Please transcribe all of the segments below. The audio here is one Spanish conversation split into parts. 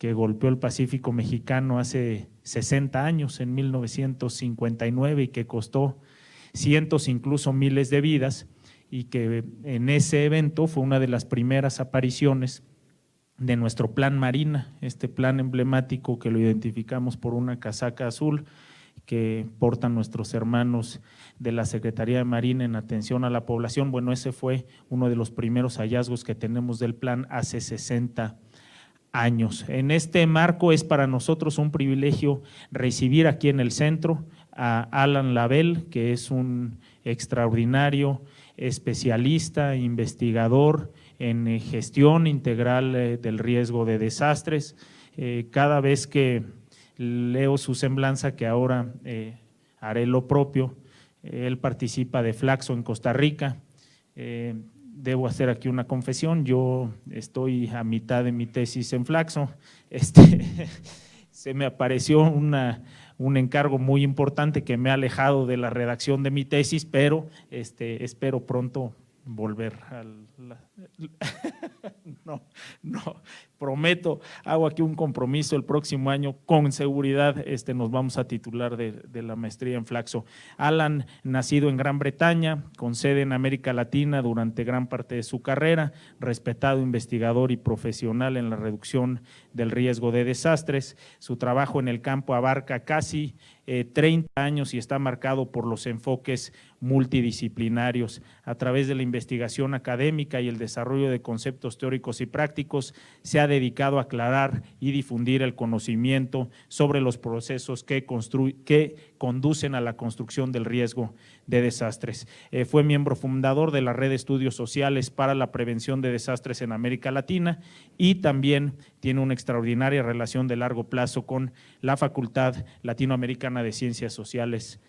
que golpeó el Pacífico mexicano hace 60 años, en 1959, y que costó cientos, incluso miles de vidas, y que en ese evento fue una de las primeras apariciones de nuestro Plan Marina, este plan emblemático que lo identificamos por una casaca azul que portan nuestros hermanos de la Secretaría de Marina en atención a la población. Bueno, ese fue uno de los primeros hallazgos que tenemos del plan hace 60 años. En este marco es para nosotros un privilegio recibir aquí en el centro a Alan Lavelle, que es un extraordinario especialista, investigador en gestión integral del riesgo de desastres. Cada vez que leo su semblanza, que ahora haré lo propio, él participa de Flaxo en Costa Rica. Debo hacer aquí una confesión, yo estoy a mitad de mi tesis en Flaxo. Se me apareció un encargo muy importante que me ha alejado de la redacción de mi tesis, pero espero pronto volver no, prometo, hago aquí un compromiso, el próximo año con seguridad nos vamos a titular de la maestría en Flaxo. Alan, nacido en Gran Bretaña, con sede en América Latina durante gran parte de su carrera, respetado investigador y profesional en la reducción del riesgo de desastres. Su trabajo en el campo abarca casi 30 años y está marcado por los enfoques multidisciplinarios. A través de la investigación académica y el desarrollo de conceptos teóricos y prácticos, se ha dedicado a aclarar y difundir el conocimiento sobre los procesos que conducen a la construcción del riesgo de desastres. Fue miembro fundador de la Red de Estudios Sociales para la Prevención de Desastres en América Latina y también tiene una extraordinaria relación de largo plazo con la Facultad Latinoamericana de Ciencias Sociales,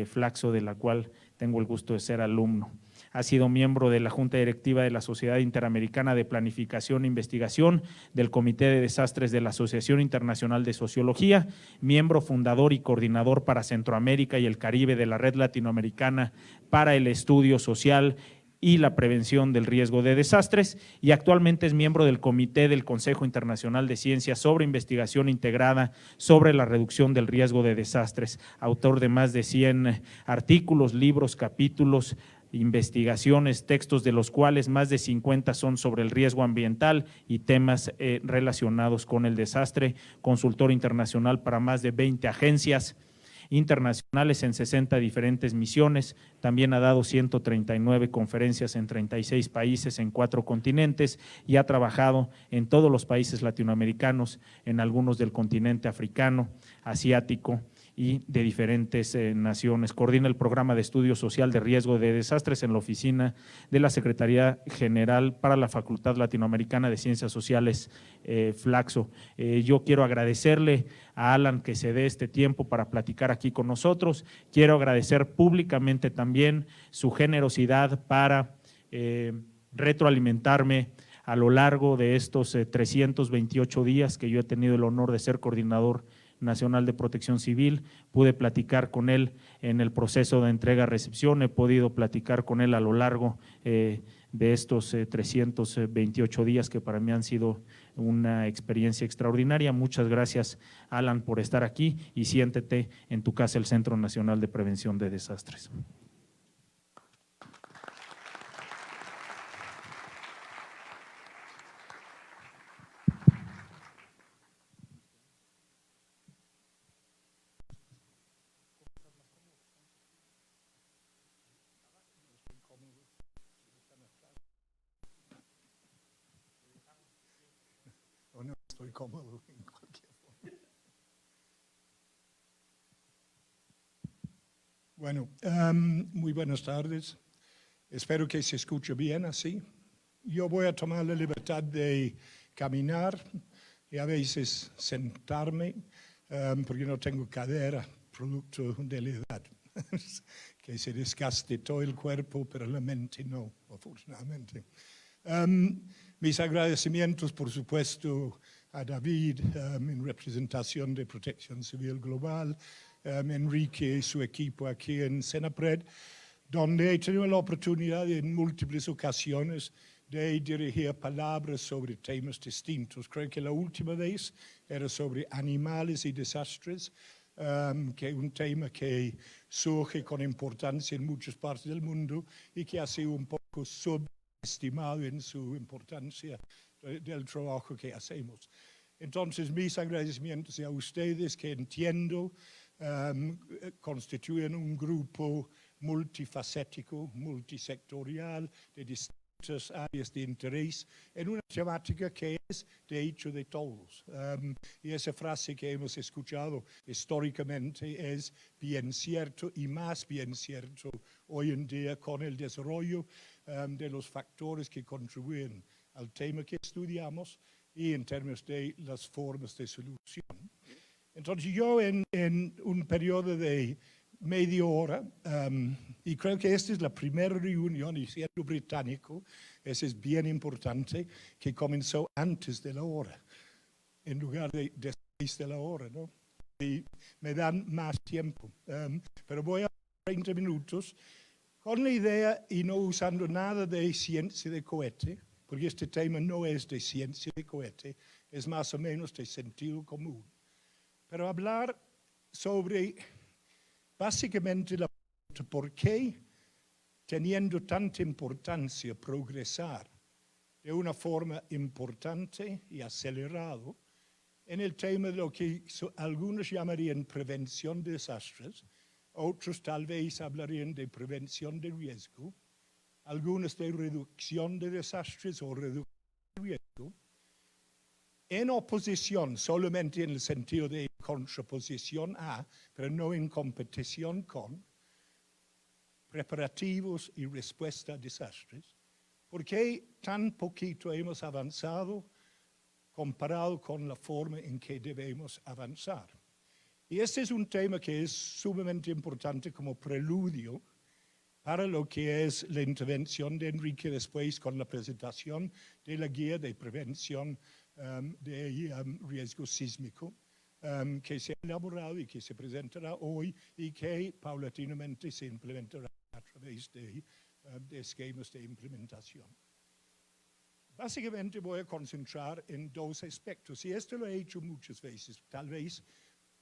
Flaxo, de la cual tengo el gusto de ser alumno. Ha sido miembro de la Junta Directiva de la Sociedad Interamericana de Planificación e Investigación, del Comité de Desastres de la Asociación Internacional de Sociología, miembro fundador y coordinador para Centroamérica y el Caribe de la Red Latinoamericana para el Estudio Social y la Prevención del Riesgo de Desastres, y actualmente es miembro del Comité del Consejo Internacional de Ciencias sobre Investigación Integrada sobre la Reducción del Riesgo de Desastres, autor de más de 100 artículos, libros, capítulos, investigaciones, textos de los cuales más de 50 son sobre el riesgo ambiental y temas relacionados con el desastre, consultor internacional para más de 20 agencias internacionales en 60 diferentes misiones, también ha dado 139 conferencias en 36 países en 4 continentes y ha trabajado en todos los países latinoamericanos, en algunos del continente africano, asiático y de diferentes naciones. Coordina el programa de estudio social de riesgo de desastres en la oficina de la Secretaría General para la Facultad Latinoamericana de Ciencias Sociales, Flaxo. Yo quiero agradecerle a Alan que se dé este tiempo para platicar aquí con nosotros. Quiero agradecer públicamente también su generosidad para retroalimentarme a lo largo de estos 328 días que yo he tenido el honor de ser coordinador nacional de Protección Civil. Pude platicar con él en el proceso de entrega-recepción, he podido platicar con él a lo largo de estos 328 días que para mí han sido una experiencia extraordinaria. Muchas gracias, Alan, por estar aquí y siéntete en tu casa, el Centro Nacional de Prevención de Desastres. Estoy cómodo en cualquier forma. Bueno, muy buenas tardes. Espero que se escuche bien así. Yo voy a tomar la libertad de caminar y a veces sentarme, porque no tengo cadera, producto de la edad, que se desgaste todo el cuerpo, pero la mente no, afortunadamente. Mis agradecimientos, por supuesto, a David en representación de Protección Civil Global, Enrique y su equipo aquí en Senapred, donde he tenido la oportunidad en múltiples ocasiones de dirigir palabras sobre temas distintos. Creo que la última vez era sobre animales y desastres, que es un tema que surge con importancia en muchas partes del mundo y que ha sido un poco subestimado en su importancia del trabajo que hacemos. Entonces, mis agradecimientos a ustedes que entiendo constituyen un grupo multifacético, multisectorial, de distintas áreas de interés, en una temática que es de hecho de todos. Y esa frase que hemos escuchado históricamente es bien cierto y más bien cierto hoy en día con el desarrollo de los factores que contribuyen al tema que estudiamos y en términos de las formas de solución. Entonces yo en un periodo de media hora, y creo que esta es la primera reunión, y siendo británico, eso es bien importante, que comenzó antes de la hora, en lugar de después de la hora, ¿no? Y me dan más tiempo, pero voy a 30 minutos con la idea y no usando nada de ciencia de cohete, porque este tema no es de ciencia de cohete, es más o menos de sentido común. Pero hablar sobre básicamente la pregunta, ¿por qué teniendo tanta importancia progresar de una forma importante y acelerado en el tema de lo que algunos llamarían prevención de desastres, otros tal vez hablarían de prevención de riesgo, algunos de reducción de desastres o reducción de riesgo, en oposición, solamente en el sentido de contraposición a, pero no en competición con, preparativos y respuesta a desastres. ¿Por qué tan poquito hemos avanzado comparado con la forma en que debemos avanzar? Y este es un tema que es sumamente importante como preludio para lo que es la intervención de Enrique después con la presentación de la guía de prevención de riesgo sísmico que se ha elaborado y que se presentará hoy y que paulatinamente se implementará a través de esquemas de implementación. Básicamente voy a concentrar en dos aspectos y esto lo he hecho muchas veces, tal vez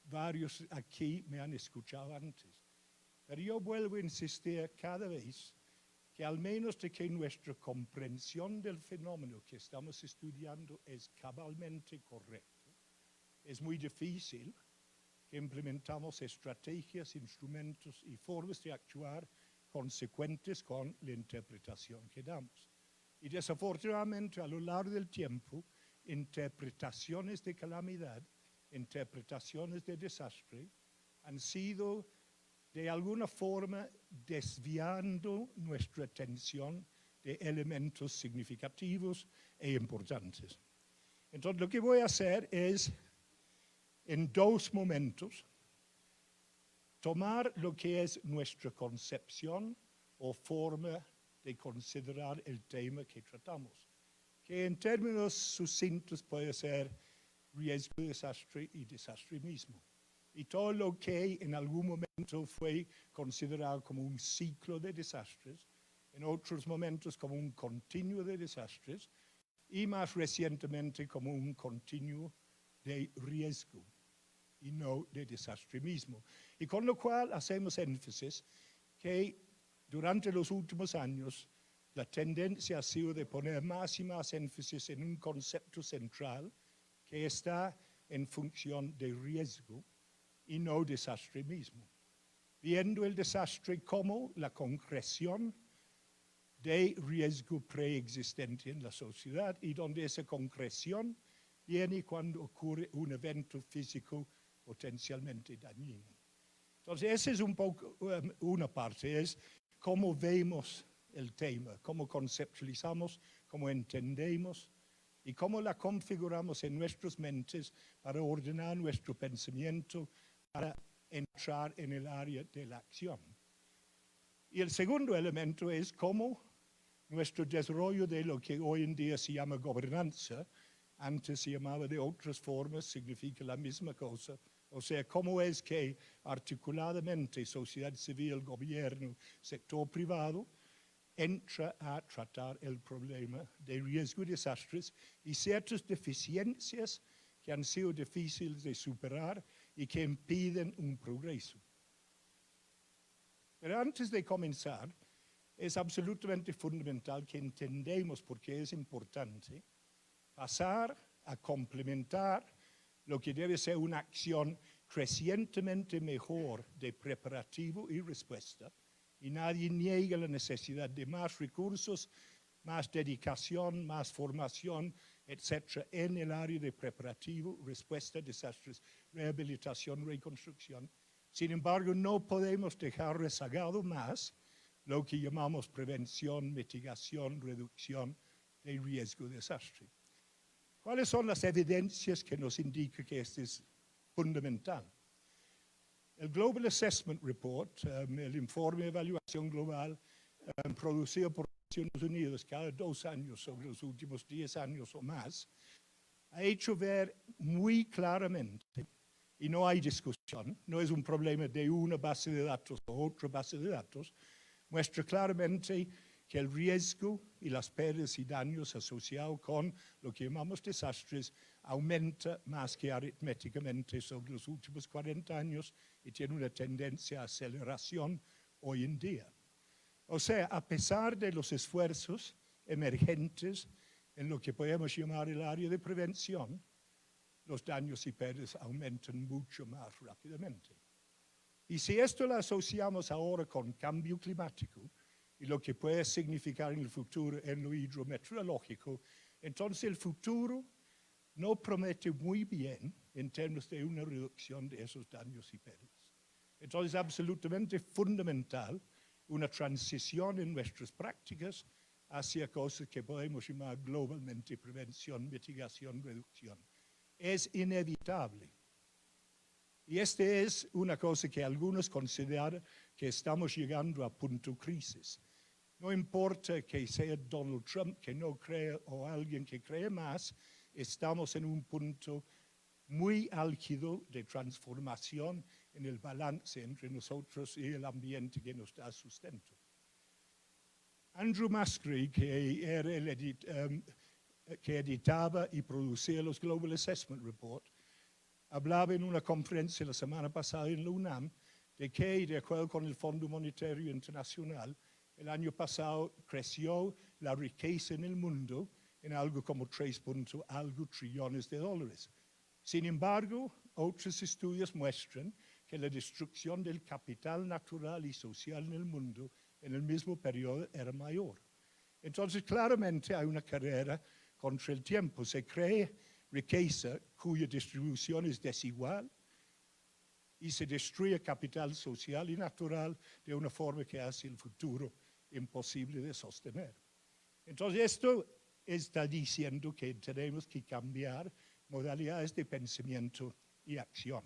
varios aquí me han escuchado antes, pero yo vuelvo a insistir cada vez que al menos de que nuestra comprensión del fenómeno que estamos estudiando es cabalmente correcta, es muy difícil que implementamos estrategias, instrumentos y formas de actuar consecuentes con la interpretación que damos. Y desafortunadamente a lo largo del tiempo, interpretaciones de calamidad, interpretaciones de desastre han sido de alguna forma desviando nuestra atención de elementos significativos e importantes. Entonces, lo que voy a hacer es, en dos momentos, tomar lo que es nuestra concepción o forma de considerar el tema que tratamos, que en términos sucintos puede ser riesgo de desastre y desastre mismo. Y todo lo que en algún momento fue considerado como un ciclo de desastres, en otros momentos como un continuo de desastres y más recientemente como un continuo de riesgo y no de desastre mismo. Y con lo cual hacemos énfasis que durante los últimos años la tendencia ha sido de poner más y más énfasis en un concepto central que está en función de riesgo y no desastre mismo, viendo el desastre como la concreción de riesgo preexistente en la sociedad y donde esa concreción viene cuando ocurre un evento físico potencialmente dañino. Entonces, esa es un poco una parte, es cómo vemos el tema, cómo conceptualizamos, cómo entendemos y cómo la configuramos en nuestras mentes para ordenar nuestro pensamiento, para entrar en el área de la acción. Y el segundo elemento es cómo nuestro desarrollo de lo que hoy en día se llama gobernanza, antes se llamaba de otras formas, significa la misma cosa. O sea, cómo es que articuladamente sociedad civil, gobierno, sector privado, entra a tratar el problema de riesgo de desastres y ciertas deficiencias que han sido difíciles de superar y que impiden un progreso. Pero antes de comenzar, es absolutamente fundamental que entendamos por qué es importante pasar a complementar lo que debe ser una acción crecientemente mejor de preparativo y respuesta, y nadie niega la necesidad de más recursos, más dedicación, más formación, etcétera, en el área de preparativo, respuesta a desastres, rehabilitación, reconstrucción. Sin embargo, no podemos dejar rezagado más lo que llamamos prevención, mitigación, reducción de riesgo de desastre. ¿Cuáles son las evidencias que nos indican que esto es fundamental? El Global Assessment Report, el informe de evaluación global producido por Naciones Unidas cada 2 años sobre los últimos 10 años o más, ha hecho ver muy claramente, y no hay discusión, no es un problema de una base de datos o otra base de datos, muestra claramente que el riesgo y las pérdidas y daños asociados con lo que llamamos desastres aumenta más que aritméticamente sobre los últimos 40 años y tiene una tendencia a aceleración hoy en día. O sea, a pesar de los esfuerzos emergentes en lo que podemos llamar el área de prevención, los daños y pérdidas aumentan mucho más rápidamente. Y si esto lo asociamos ahora con cambio climático y lo que puede significar en el futuro en lo hidrometeorológico, entonces el futuro no promete muy bien en términos de una reducción de esos daños y pérdidas. Entonces es absolutamente fundamental una transición en nuestras prácticas hacia cosas que podemos llamar globalmente prevención, mitigación, reducción. Es inevitable. Y esta es una cosa que algunos consideran que estamos llegando a punto crisis. No importa que sea Donald Trump que no cree o alguien que cree más, estamos en un punto muy álgido de transformación en el balance entre nosotros y el ambiente que nos da sustento. Andrew Musgrave, que editaba y producía los Global Assessment Report, hablaba en una conferencia la semana pasada en la UNAM de que, de acuerdo con el Fondo Monetario Internacional, el año pasado creció la riqueza en el mundo en algo como 3 algo trillones de dólares. Sin embargo, otros estudios muestran que la destrucción del capital natural y social en el mundo en el mismo periodo era mayor. Entonces, claramente hay una carrera contra el tiempo. Se crea riqueza cuya distribución es desigual y se destruye capital social y natural de una forma que hace el futuro imposible de sostener. Entonces, esto está diciendo que tenemos que cambiar modalidades de pensamiento y acción.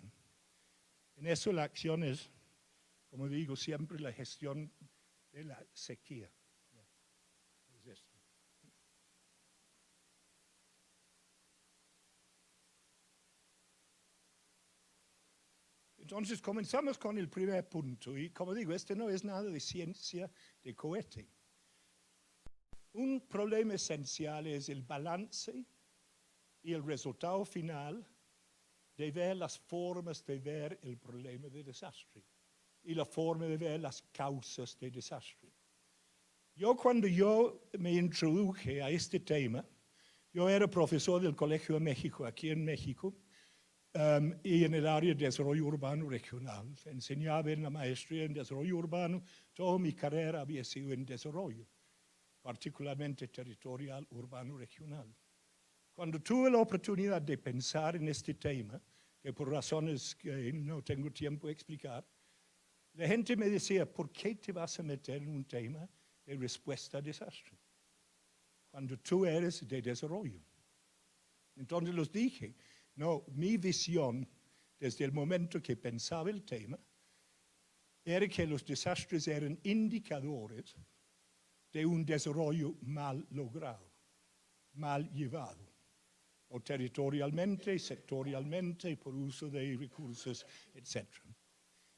En eso la acción es, como digo siempre, la gestión de la sequía. Es esto. Entonces comenzamos con el primer punto y como digo, este no es nada de ciencia de cohete. Un problema esencial es el balance y el resultado final de ver las formas de ver el problema de desastre y la forma de ver las causas de desastre. Cuando yo me introduje a este tema, yo era profesor del Colegio de México, aquí en México, y en el área de desarrollo urbano regional. Enseñaba en la maestría en desarrollo urbano, toda mi carrera había sido en desarrollo, particularmente territorial, urbano, regional. Cuando tuve la oportunidad de pensar en este tema, que por razones que no tengo tiempo de explicar, la gente me decía, ¿por qué te vas a meter en un tema de respuesta a desastre cuando tú eres de desarrollo? Entonces les dije, no, mi visión desde el momento que pensaba el tema era que los desastres eran indicadores de un desarrollo mal logrado, mal llevado, o territorialmente, sectorialmente, por uso de recursos, etc.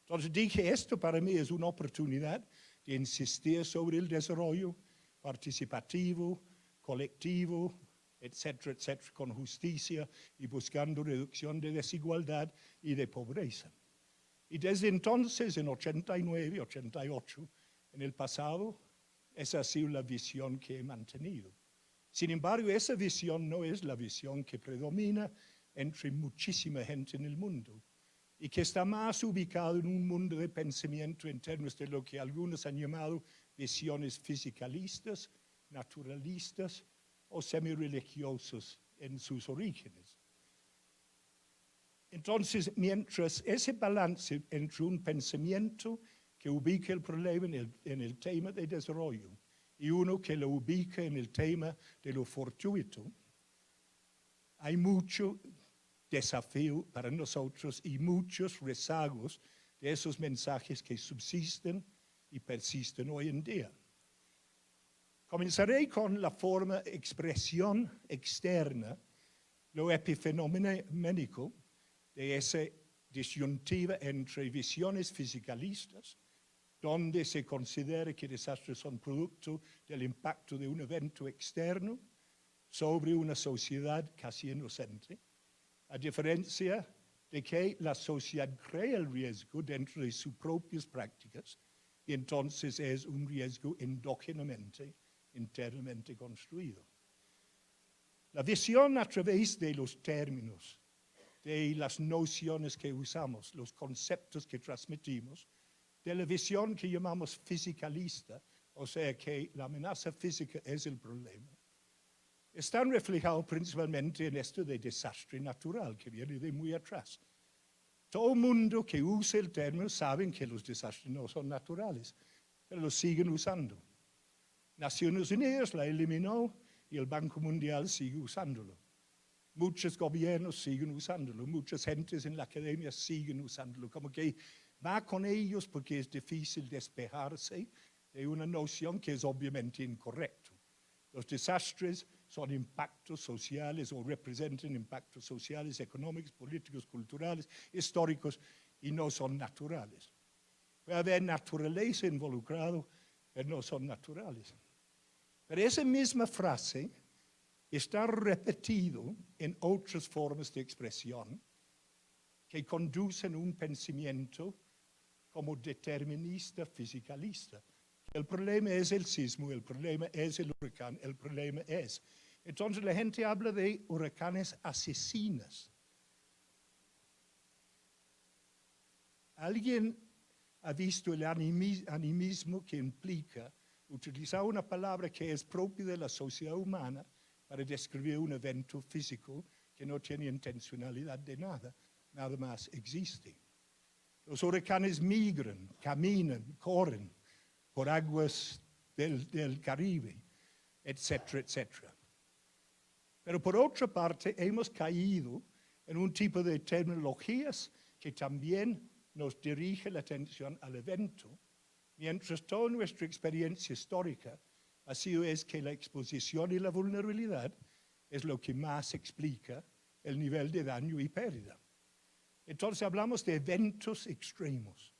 Entonces dije, esto para mí es una oportunidad de insistir sobre el desarrollo participativo, colectivo, etcétera, etcétera, con justicia y buscando reducción de desigualdad y de pobreza. Y desde entonces, en 89, 88, en el pasado, esa ha sido la visión que he mantenido. Sin embargo, esa visión no es la visión que predomina entre muchísima gente en el mundo y que está más ubicado en un mundo de pensamiento en términos de lo que algunos han llamado visiones fisicalistas, naturalistas o semi-religiosos en sus orígenes. Entonces, mientras ese balance entre un pensamiento que ubica el problema en el tema de desarrollo y uno que lo ubica en el tema de lo fortuito, hay mucho desafío para nosotros y muchos rezagos de esos mensajes que subsisten y persisten hoy en día. Comenzaré con la forma expresión externa, lo epifenoménico, de esa disyuntiva entre visiones fisicalistas, donde se considera que desastres son producto del impacto de un evento externo sobre una sociedad casi inocente, a diferencia de que la sociedad crea el riesgo dentro de sus propias prácticas y entonces es un riesgo endógenamente, internamente construido. La visión a través de los términos, de las nociones que usamos, los conceptos que transmitimos, de la visión que llamamos fisicalista, o sea que la amenaza física es el problema, están reflejados principalmente en esto de desastre natural, que viene de muy atrás. Todo el mundo que usa el término sabe que los desastres no son naturales, pero los siguen usando. Naciones Unidas la eliminó y el Banco Mundial sigue usándolo. Muchos gobiernos siguen usándolo, muchas gentes en la academia siguen usándolo, como que va con ellos porque es difícil despejarse de una noción que es obviamente incorrecta. Los desastres son impactos sociales o representan impactos sociales, económicos, políticos, culturales, históricos y no son naturales. Puede haber naturaleza involucrado, pero no son naturales. Pero esa misma frase está repetido en otras formas de expresión que conducen un pensamiento como determinista fisicalista. El problema es el sismo, el problema es el huracán, el problema es. Entonces la gente habla de huracanes asesinas. ¿Alguien ha visto el animismo que implica utilizar una palabra que es propia de la sociedad humana para describir un evento físico que no tiene intencionalidad de nada, nada más existe? Los huracanes migran, caminan, corren por aguas del Caribe, etcétera, etcétera. Pero por otra parte, hemos caído en un tipo de terminologías que también nos dirige la atención al evento, mientras toda nuestra experiencia histórica ha sido que la exposición y la vulnerabilidad es lo que más explica el nivel de daño y pérdida. Entonces hablamos de eventos extremos.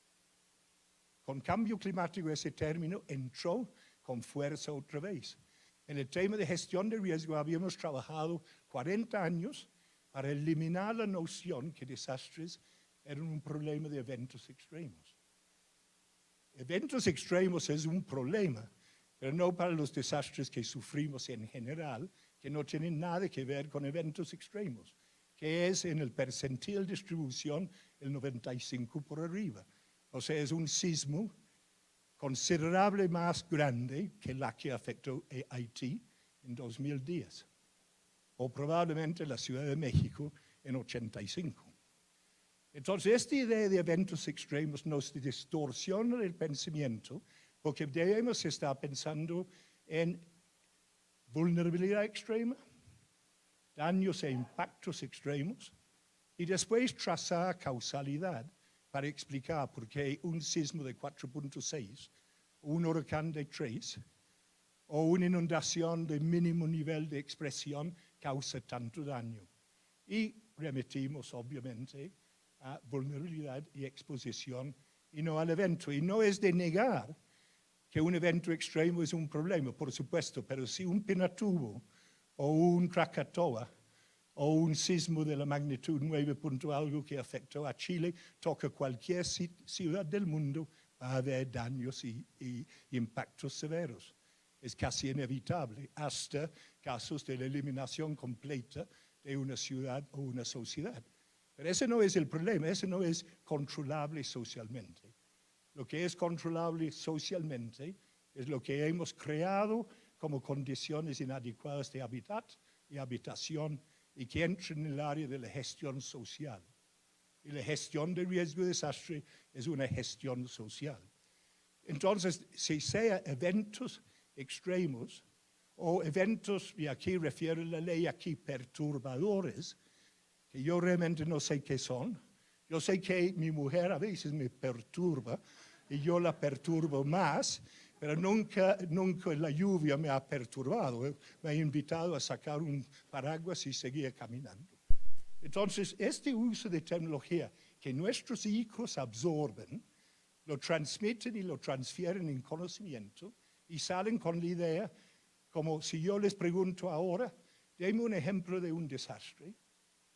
Con cambio climático ese término entró con fuerza otra vez. En el tema de gestión de riesgo habíamos trabajado 40 años para eliminar la noción que desastres eran un problema de eventos extremos. Eventos extremos es un problema, pero no para los desastres que sufrimos en general, que no tienen nada que ver con eventos extremos, que es en el percentil distribución el 95 por arriba. O sea, es un sismo considerable más grande que la que afectó a Haití en 2010, o probablemente la Ciudad de México en 85. Entonces, esta idea de eventos extremos nos distorsiona el pensamiento porque debemos estar pensando en vulnerabilidad extrema, daños e impactos extremos, y después trazar causalidad para explicar por qué un sismo de 4.6, un huracán de 3 o una inundación de mínimo nivel de expresión causa tanto daño. Y remitimos, obviamente, a vulnerabilidad y exposición y no al evento. Y no es de negar que un evento extremo es un problema, por supuesto, pero si un Pinatubo o un Krakatoa o un sismo de la magnitud 9 punto algo que afectó a Chile toca cualquier ciudad del mundo, va a haber daños y impactos severos. Es casi inevitable, hasta casos de la eliminación completa de una ciudad o una sociedad. Pero ese no es el problema, ese no es controlable socialmente. Lo que es controlable socialmente es lo que hemos creado como condiciones inadecuadas de hábitat y habitación y que entra en el área de la gestión social. Y la gestión de riesgo de desastre es una gestión social. Entonces, si sea eventos extremos o eventos, y aquí refiero la ley aquí, perturbadores, que yo realmente no sé qué son. Yo sé que mi mujer a veces me perturba y yo la perturbo más, pero nunca la lluvia me ha perturbado. Me ha invitado a sacar un paraguas y seguir caminando. Entonces, este uso de tecnología que nuestros hijos absorben, lo transmiten y lo transfieren en conocimiento y salen con la idea, como si yo les pregunto ahora, denme un ejemplo de un desastre,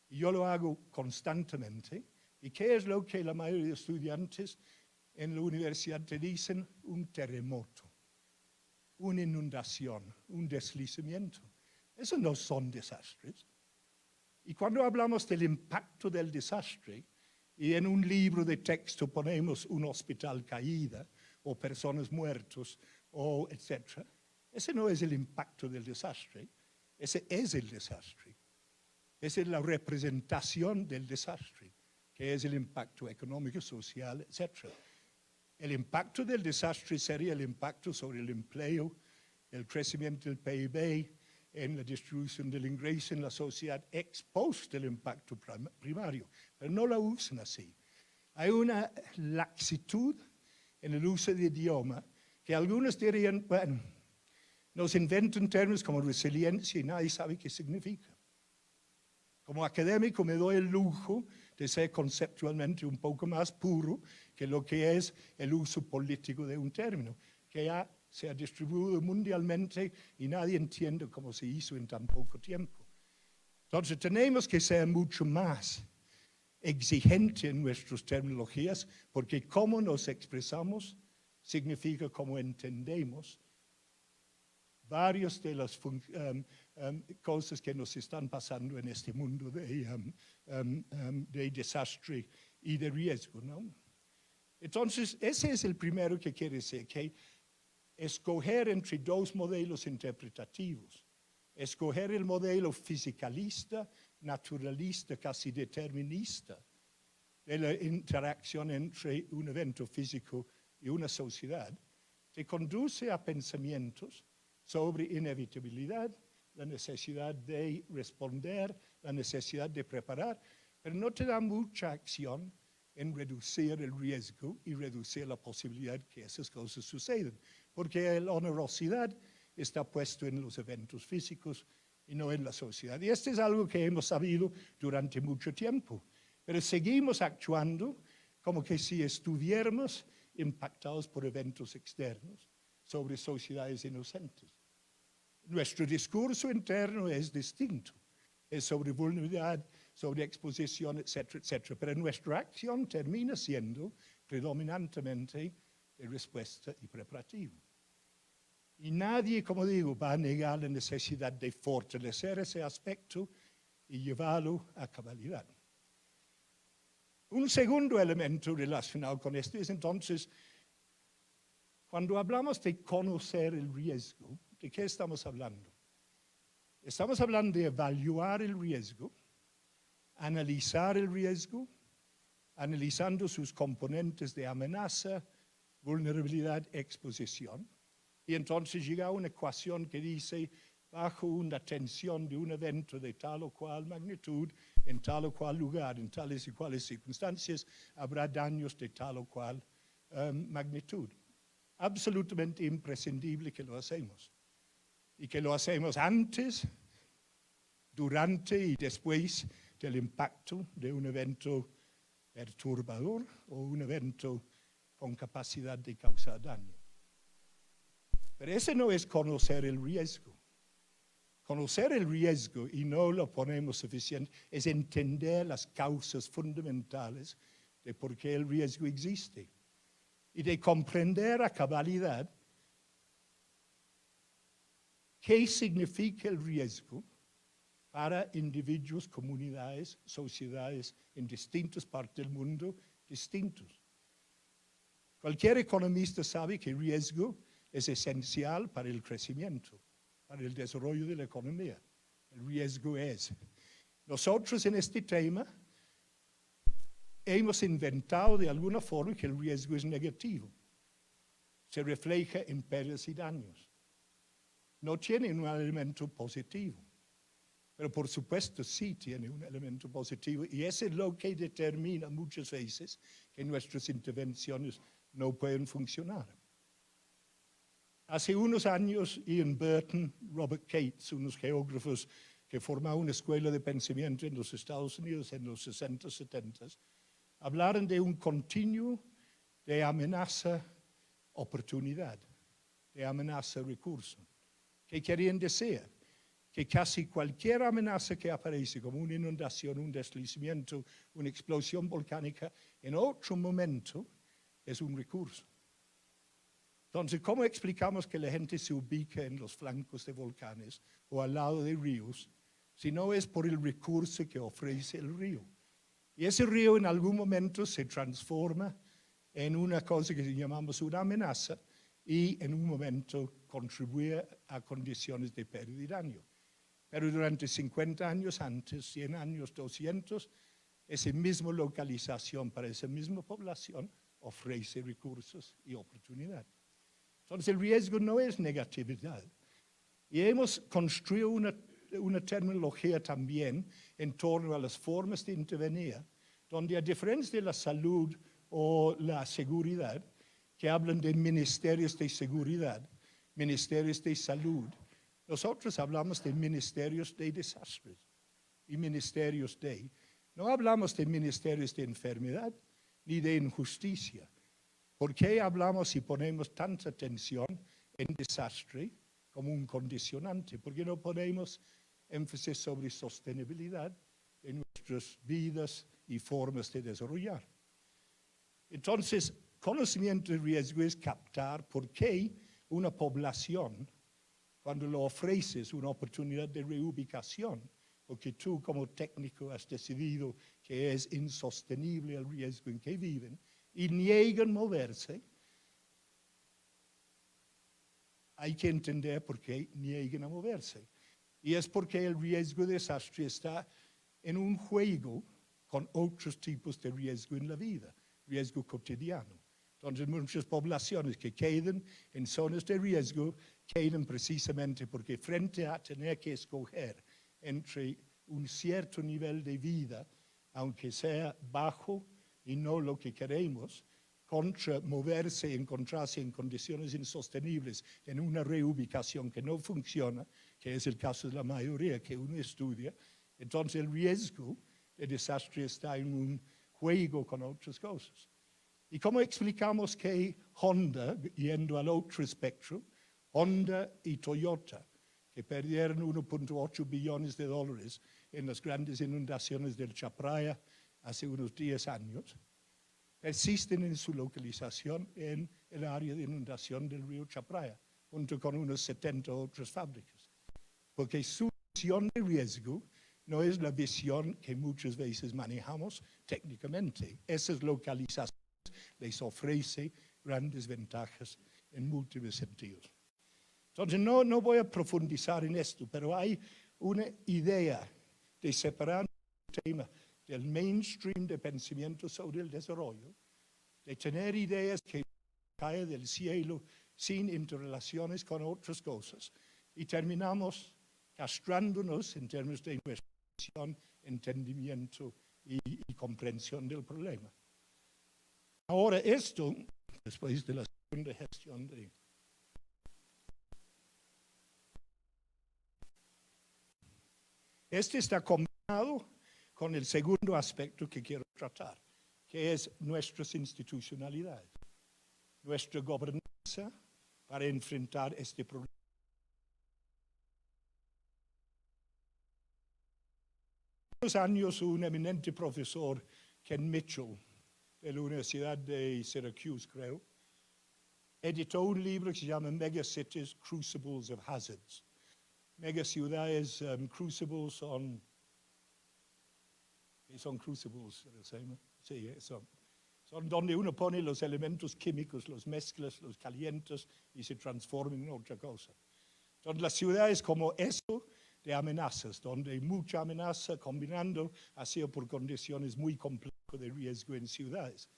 y yo lo hago constantemente. ¿Y qué es lo que la mayoría de estudiantes en la universidad te dicen? Un terremoto, una inundación, un deslizamiento. Esos no son desastres. Y cuando hablamos del impacto del desastre, y en un libro de texto ponemos un hospital caído, o personas muertas, o etc., ese no es el impacto del desastre, ese es el desastre. Esa es la representación del desastre, que es el impacto económico, social, etc. El impacto del desastre sería el impacto sobre el empleo, el crecimiento del PIB, en la distribución del ingreso en la sociedad, ex post del impacto primario, pero no la usan así. Hay una laxitud en el uso de idioma que algunos dirían, bueno, nos inventan términos como resiliencia y nadie sabe qué significa. Como académico me doy el lujo de ser conceptualmente un poco más puro que lo que es el uso político de un término, que ya se ha distribuido mundialmente y nadie entiende cómo se hizo en tan poco tiempo. Entonces tenemos que ser mucho más exigentes en nuestras terminologías, porque cómo nos expresamos significa cómo entendemos varias de las cosas que nos están pasando en este mundo de desastre y de riesgo, ¿no? Entonces, ese es el primero que quiere decir, que escoger entre dos modelos interpretativos, escoger el modelo fisicalista, naturalista, casi determinista, de la interacción entre un evento físico y una sociedad, te conduce a pensamientos sobre inevitabilidad, la necesidad de responder, la necesidad de preparar, pero no te da mucha acción en reducir el riesgo y reducir la posibilidad que esas cosas sucedan, porque la onerosidad está puesto en los eventos físicos y no en la sociedad. Y esto es algo que hemos sabido durante mucho tiempo, pero seguimos actuando como que si estuviéramos impactados por eventos externos sobre sociedades inocentes. Nuestro discurso interno es distinto, es sobre vulnerabilidad, sobre exposición, etcétera, etcétera, pero nuestra acción termina siendo predominantemente de respuesta y preparativo. Y nadie, como digo, va a negar la necesidad de fortalecer ese aspecto y llevarlo a cabalidad. Un segundo elemento relacionado con esto es entonces, cuando hablamos de conocer el riesgo, ¿de qué estamos hablando? Estamos hablando de evaluar el riesgo, analizar el riesgo, analizando sus componentes de amenaza, vulnerabilidad, exposición, y entonces llega a una ecuación que dice, bajo una tensión de un evento de tal o cual magnitud, en tal o cual lugar, en tales y cuales circunstancias, habrá daños de tal o cual magnitud. Absolutamente imprescindible que lo hacemos. Y que lo hacemos antes, durante y después del impacto de un evento perturbador o un evento con capacidad de causar daño. Pero ese no es conocer el riesgo. Conocer el riesgo, y no lo ponemos suficiente, es entender las causas fundamentales de por qué el riesgo existe y de comprender a cabalidad qué significa el riesgo para individuos, comunidades, sociedades en distintas partes del mundo distintos. Cualquier economista sabe que el riesgo es esencial para el crecimiento, para el desarrollo de la economía. El riesgo es. Nosotros en este tema hemos inventado de alguna forma que el riesgo es negativo. Se refleja en pérdidas y daños. No tiene un elemento positivo. Pero por supuesto sí tiene un elemento positivo y eso es lo que determina muchas veces que nuestras intervenciones no pueden funcionar. Hace unos años, Ian Burton, Robert Cates, unos geógrafos que formaron una escuela de pensamiento en los Estados Unidos en los 60, 70, hablaron de un continuo de amenaza-oportunidad, de amenaza-recurso. ¿Qué querían decir? Que casi cualquier amenaza que aparece, como una inundación, un deslizamiento, una explosión volcánica, en otro momento es un recurso. Entonces, ¿cómo explicamos que la gente se ubica en los flancos de volcanes o al lado de ríos si no es por el recurso que ofrece el río? Y ese río en algún momento se transforma en una cosa que llamamos una amenaza y en un momento contribuye a condiciones de pérdida y daño. Pero durante 50 años antes, 100 años, 200, esa misma localización para esa misma población ofrece recursos y oportunidad. Entonces el riesgo no es negatividad. Y hemos construido una terminología también en torno a las formas de intervenir, donde a diferencia de la salud o la seguridad, que hablan de ministerios de seguridad, ministerios de salud, nosotros hablamos de ministerios de desastres y ministerios de... No hablamos de ministerios de enfermedad ni de injusticia. ¿Por qué hablamos y ponemos tanta atención en desastre como un condicionante? ¿Por qué no ponemos énfasis sobre sostenibilidad en nuestras vidas y formas de desarrollar? Entonces, conocimiento de riesgo es captar por qué una población, cuando le ofreces una oportunidad de reubicación, porque tú como técnico has decidido que es insostenible el riesgo en que viven y niegan moverse, hay que entender por qué niegan a moverse. Y es porque el riesgo de desastre está en un juego con otros tipos de riesgo en la vida, riesgo cotidiano. Entonces muchas poblaciones que quedan en zonas de riesgo quedan precisamente porque frente a tener que escoger entre un cierto nivel de vida, aunque sea bajo y no lo que queremos, contra moverse y encontrarse en condiciones insostenibles en una reubicación que no funciona, que es el caso de la mayoría que uno estudia, entonces el riesgo de desastre está en un juego con otras cosas. ¿Y cómo explicamos que Honda, yendo al otro espectro, Honda y Toyota, que perdieron 1.8 billones de dólares en las grandes inundaciones del Chapraya hace unos 10 años, persisten en su localización en el área de inundación del río Chapraya, junto con unas 70 otras fábricas? Porque su visión de riesgo no es la visión que muchas veces manejamos técnicamente. Esas localizaciones les ofrece grandes ventajas en múltiples sentidos. Entonces, no voy a profundizar en esto, pero hay una idea de separar el tema del mainstream de pensamiento sobre el desarrollo, de tener ideas que caen del cielo sin interrelaciones con otras cosas, y terminamos castrándonos en términos de nuestra visión, entendimiento y comprensión del problema. Ahora esto, después de la segunda gestión de... Este está combinado con el segundo aspecto que quiero tratar, que es nuestras institucionalidades, nuestra gobernanza para enfrentar este problema. Hace unos años, un eminente profesor, Ken Mitchell, de la Universidad de Syracuse, creo, editó un libro que se llama Megacities, Crucibles of Hazards. Megaciudades, crucibles son crucibles, sí, son donde uno pone los elementos químicos, los mezclas, los calientas y se transforman en otra cosa. Entonces, las ciudades como eso de amenazas, donde hay mucha amenaza combinando, así por condiciones muy complejas de riesgo en ciudades.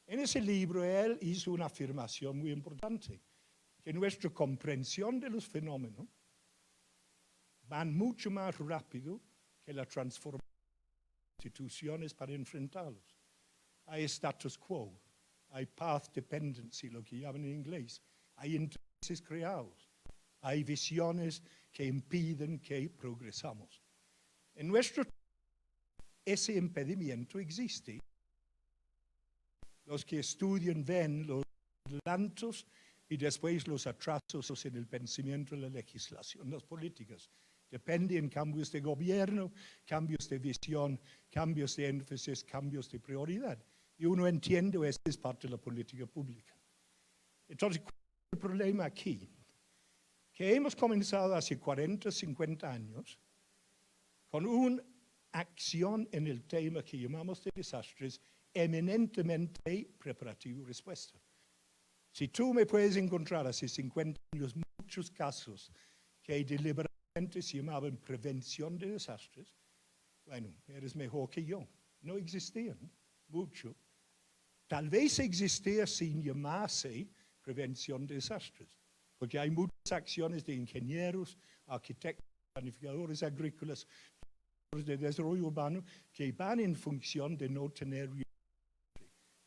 En ese libro él hizo una afirmación muy importante, que nuestra comprensión de los fenómenos van mucho más rápido que la transformación de instituciones para enfrentarlos. Hay status quo, hay path dependency, lo que llaman en inglés, hay intereses creados, hay visiones que impiden que progresamos. En nuestro tiempo, ese impedimento existe. Los que estudian ven los adelantos y después los atrasos en el pensamiento, la legislación, las políticas. Depende en cambios de gobierno, cambios de visión, cambios de énfasis, cambios de prioridad. Y uno entiende que esta es parte de la política pública. Entonces, ¿cuál es el problema aquí? Que hemos comenzado hace 40, 50 años con una acción en el tema que llamamos de desastres eminentemente preparativo y respuesta. Si tú me puedes encontrar hace 50 años muchos casos que deliberadamente se llamaban prevención de desastres, bueno, eres mejor que yo. No existían mucho. Tal vez existía sin llamarse prevención de desastres, porque hay muchas acciones de ingenieros, arquitectos, planificadores agrícolas, de desarrollo urbano que van en función de no tener riesgo.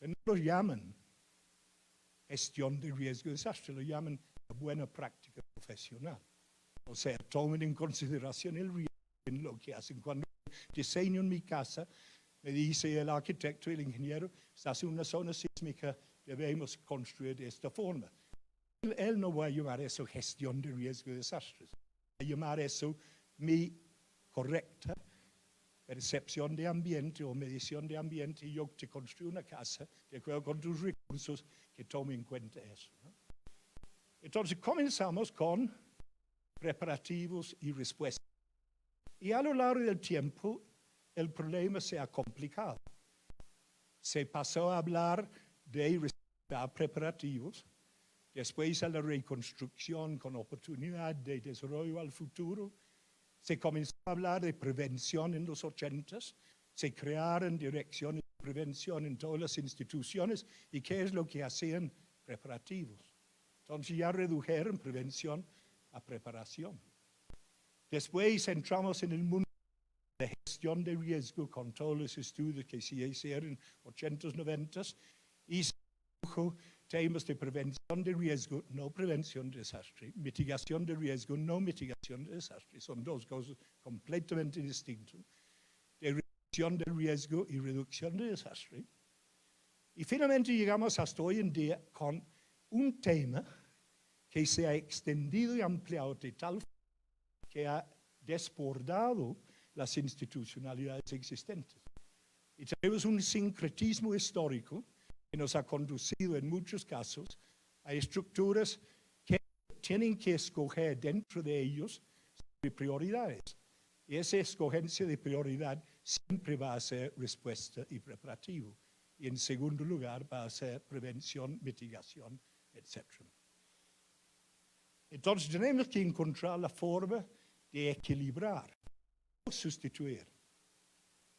No lo llaman gestión de riesgo de desastre, lo llaman buena práctica profesional. O sea, tomen en consideración el riesgo en lo que hacen. Cuando diseño mi casa, me dice el arquitecto y el ingeniero, estás en una zona sísmica, debemos construir de esta forma. Él no va a llamar eso gestión de riesgo de desastres. Va a llamar eso mi correcta percepción de ambiente o medición de ambiente, y yo te construyo una casa de acuerdo con tus recursos que tome en cuenta eso, ¿no? Entonces comenzamos con preparativos y respuestas. Y a lo largo del tiempo el problema se ha complicado. Se pasó a hablar de preparativos, después a la reconstrucción con oportunidad de desarrollo al futuro. Se comenzó a hablar de prevención en los 80s, se crearon direcciones de prevención en todas las instituciones. ¿Y qué es lo que hacían? Preparativos. Entonces ya redujeron prevención a preparación. Después entramos en el mundo de gestión de riesgo con todos los estudios que se hicieron en 80s, 90s, y se redujo temas de prevención de riesgo, no prevención de desastre, mitigación de riesgo, no mitigación de desastre. Son dos cosas completamente distintas. De reducción de riesgo y reducción de desastre. Y finalmente llegamos hasta hoy en día con un tema que se ha extendido y ampliado de tal forma que ha desbordado las institucionalidades existentes. Y tenemos un sincretismo histórico que nos ha conducido en muchos casos a estructuras que tienen que escoger dentro de ellos prioridades. Y esa escogencia de prioridad siempre va a ser respuesta y preparativo. Y en segundo lugar va a ser prevención, mitigación, etc. Entonces tenemos que encontrar la forma de equilibrar, no sustituir.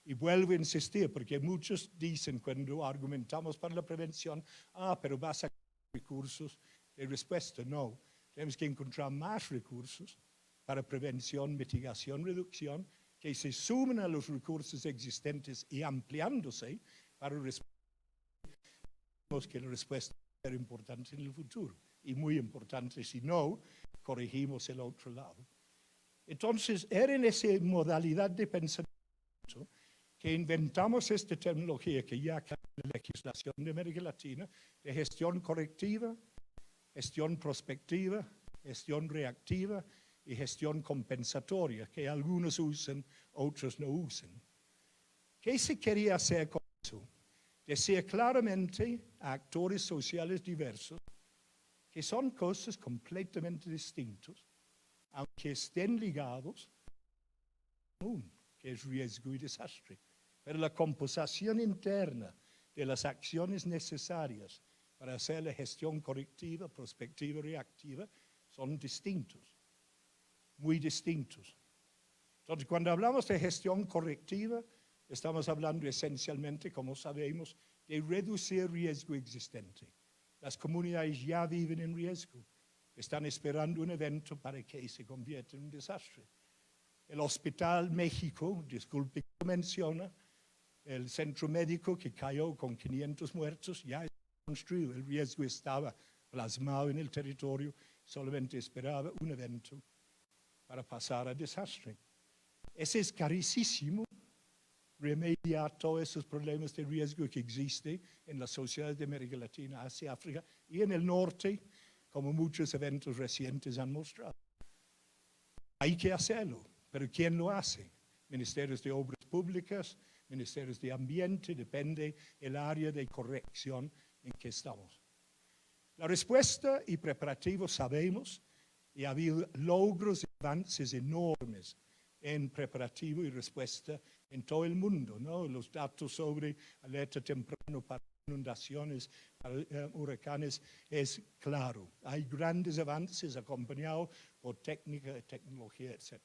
Y vuelvo a insistir, porque muchos dicen cuando argumentamos para la prevención, pero vas a recursos de respuesta. No, tenemos que encontrar más recursos para prevención, mitigación, reducción, que se sumen a los recursos existentes y ampliándose para responder que la respuesta es importante en el futuro. Y muy importante, si no, corregimos el otro lado. Entonces, era en esa modalidad de pensamiento que inventamos esta tecnología que ya cambia la legislación de América Latina, de gestión correctiva, gestión prospectiva, gestión reactiva y gestión compensatoria, que algunos usan, otros no usan. ¿Qué se quería hacer con eso? Decir claramente a actores sociales diversos que son cosas completamente distintas, aunque estén ligados a uno, que es riesgo y desastre. Pero la composición interna de las acciones necesarias para hacer la gestión correctiva, prospectiva, reactiva, son distintos, muy distintos. Entonces, cuando hablamos de gestión correctiva, estamos hablando esencialmente, como sabemos, de reducir riesgo existente. Las comunidades ya viven en riesgo, están esperando un evento para que se convierta en un desastre. El Hospital México, disculpe que lo menciona, el centro médico que cayó con 500 muertos, ya está construido. El riesgo estaba plasmado en el territorio, solamente esperaba un evento para pasar a desastre. Ese es carísimo, remediar todos esos problemas de riesgo que existen en las sociedades de América Latina, Asia, África y en el norte, como muchos eventos recientes han mostrado. Hay que hacerlo, pero ¿quién lo hace? Ministerios de Obras Públicas, Ministerios de Ambiente, depende el área de corrección en que estamos. La respuesta y preparativo sabemos, y ha habido logros y avances enormes en preparativo y respuesta en todo el mundo, ¿no? Los datos sobre alerta temprano para inundaciones, para huracanes, es claro. Hay grandes avances acompañados por técnica, tecnología, etc.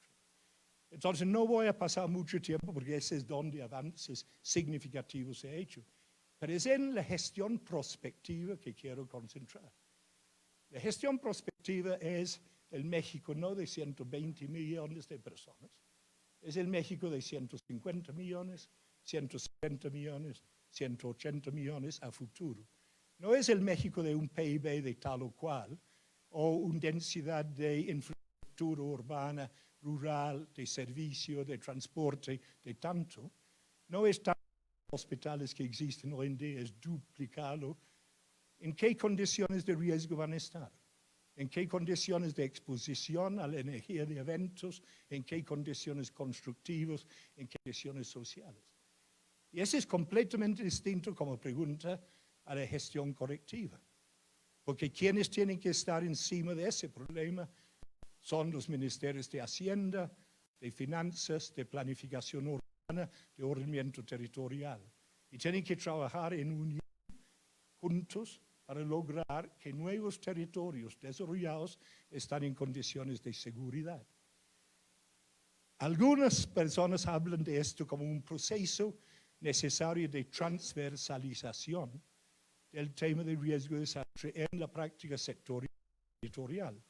Entonces, no voy a pasar mucho tiempo porque ese es donde avances significativos se han hecho. Pero es en la gestión prospectiva que quiero concentrar. La gestión prospectiva es el México no de 120 millones de personas, es el México de 150 millones, 170 millones, 180 millones a futuro. No es el México de un PIB de tal o cual, o una densidad de infraestructura urbana, rural, de servicio, de transporte, de tanto. No es tantos hospitales que existen hoy en día, es duplicarlo. ¿En qué condiciones de riesgo van a estar? ¿En qué condiciones de exposición a la energía de eventos? ¿En qué condiciones constructivas? ¿En qué condiciones sociales? Y eso es completamente distinto como pregunta a la gestión correctiva. Porque quienes tienen que estar encima de ese problema son los ministerios de Hacienda, de Finanzas, de Planificación Urbana, de Ordenamiento Territorial. Y tienen que trabajar en unión, juntos, para lograr que nuevos territorios desarrollados están en condiciones de seguridad. Algunas personas hablan de esto como un proceso necesario de transversalización del tema de riesgo de desastre en la práctica sectorial territorial.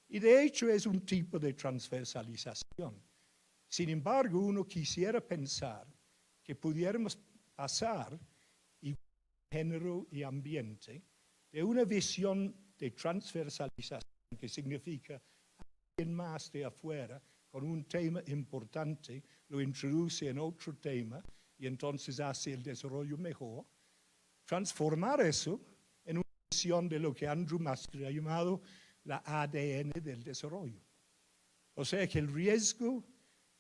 Y de hecho es un tipo de transversalización. Sin embargo, uno quisiera pensar que pudiéramos pasar, igual género y ambiente, de una visión de transversalización, que significa alguien más de afuera, con un tema importante, lo introduce en otro tema y entonces hace el desarrollo mejor, transformar eso en una visión de lo que Andrew Master ha llamado la ADN del desarrollo. O sea que el riesgo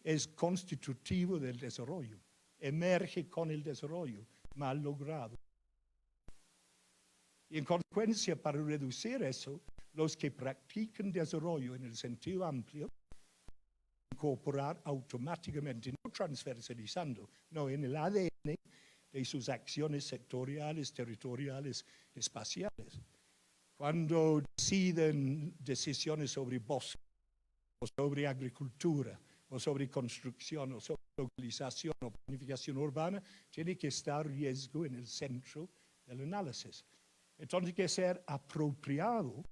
es constitutivo del desarrollo, emerge con el desarrollo, mal logrado. Y en consecuencia, para reducir eso, los que practican desarrollo en el sentido amplio, incorporar automáticamente, no transversalizando, no, en el ADN de sus acciones sectoriales, territoriales, espaciales. Cuando deciden decisiones sobre bosque, o sobre agricultura, o sobre construcción, o sobre localización o planificación urbana, tiene que estar riesgo en el centro del análisis. Entonces hay que ser apropiado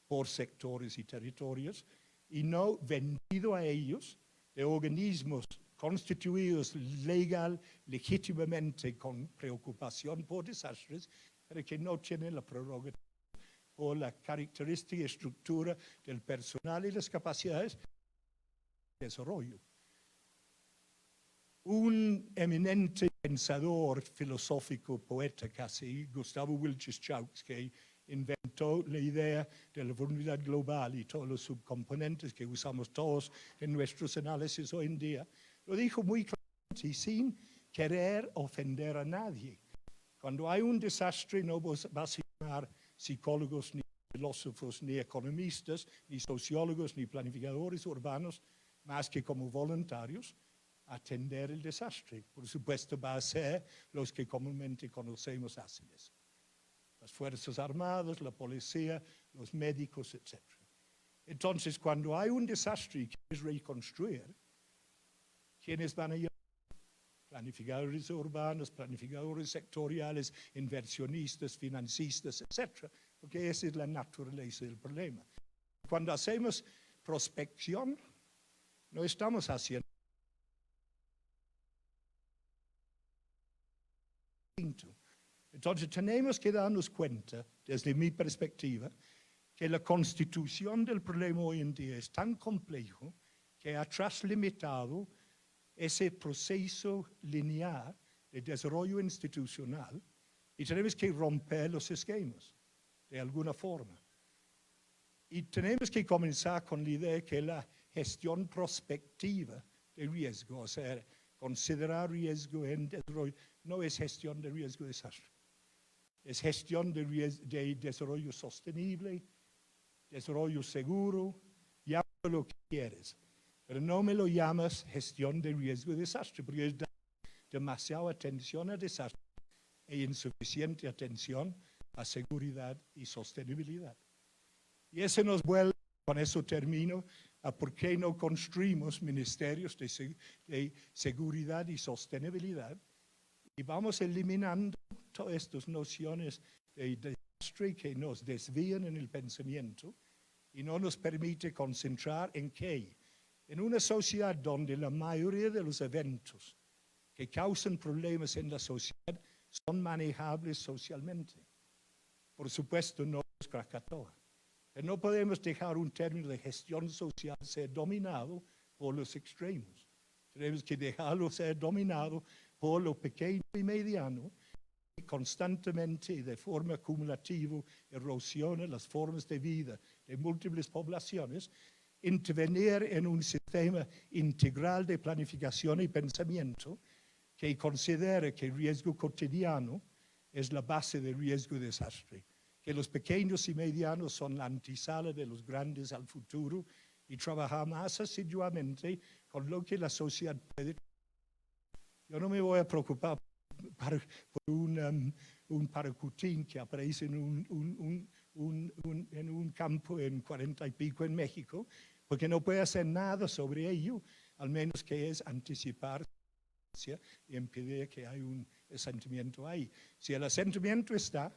por sectores y territorios y no vendido a ellos de organismos constituidos legal, legítimamente con preocupación por desastres, pero que no tienen la prerrogativa o la característica y estructura del personal y las capacidades de desarrollo. Un eminente pensador filosófico, poeta casi, Gustavo Wilches Chaux, que inventó la idea de la vulnerabilidad global y todos los subcomponentes que usamos todos en nuestros análisis hoy en día, lo dijo muy claramente y sin querer ofender a nadie. Cuando hay un desastre no vas a llamar psicólogos, ni filósofos, ni economistas, ni sociólogos, ni planificadores urbanos, más que como voluntarios a atender el desastre. Por supuesto, va a ser los que comúnmente conocemos hacen eso. Las Fuerzas Armadas, la policía, los médicos, etc. Entonces, cuando hay un desastre y quieres reconstruir, ¿quiénes van a llamar? Planificadores urbanos, planificadores sectoriales, inversionistas, financistas, etc. Porque esa es la naturaleza del problema. Cuando hacemos prospección, no estamos haciendo. Entonces tenemos que darnos cuenta, desde mi perspectiva, que la constitución del problema hoy en día es tan complejo que ha traslimitado ese proceso lineal de desarrollo institucional y tenemos que romper los esquemas de alguna forma. Y tenemos que comenzar con la idea que la gestión prospectiva de riesgo, o sea, considerar riesgo en desarrollo, no es gestión de riesgo de desastre. Es gestión de desarrollo sostenible, desarrollo seguro, llámalo lo que quieres. Pero no me lo llamas gestión de riesgo de desastre, porque es demasiada atención a desastre e insuficiente atención a seguridad y sostenibilidad. Y eso nos vuelve, con eso termino, a por qué no construimos ministerios de seguridad y sostenibilidad y vamos eliminando todas estas nociones de desastre que nos desvían en el pensamiento y no nos permite concentrar en qué. En una sociedad donde la mayoría de los eventos que causan problemas en la sociedad son manejables socialmente. Por supuesto, no es Krakatoa. Pero no podemos dejar un término de gestión social ser dominado por los extremos. Tenemos que dejarlo ser dominado por lo pequeño y mediano, y constantemente y de forma acumulativa erosiona las formas de vida de múltiples poblaciones, intervenir en un sistema integral de planificación y pensamiento que considera que el riesgo cotidiano es la base del riesgo de desastre, que los pequeños y medianos son la antesala de los grandes al futuro y trabajar más asiduamente con lo que la sociedad puede. Yo no me voy a preocupar por un paracutín que aparece en un campo en 40 y pico en México, porque no puede hacer nada sobre ello, al menos que es anticipar y impedir que haya un asentamiento ahí. Si el asentamiento está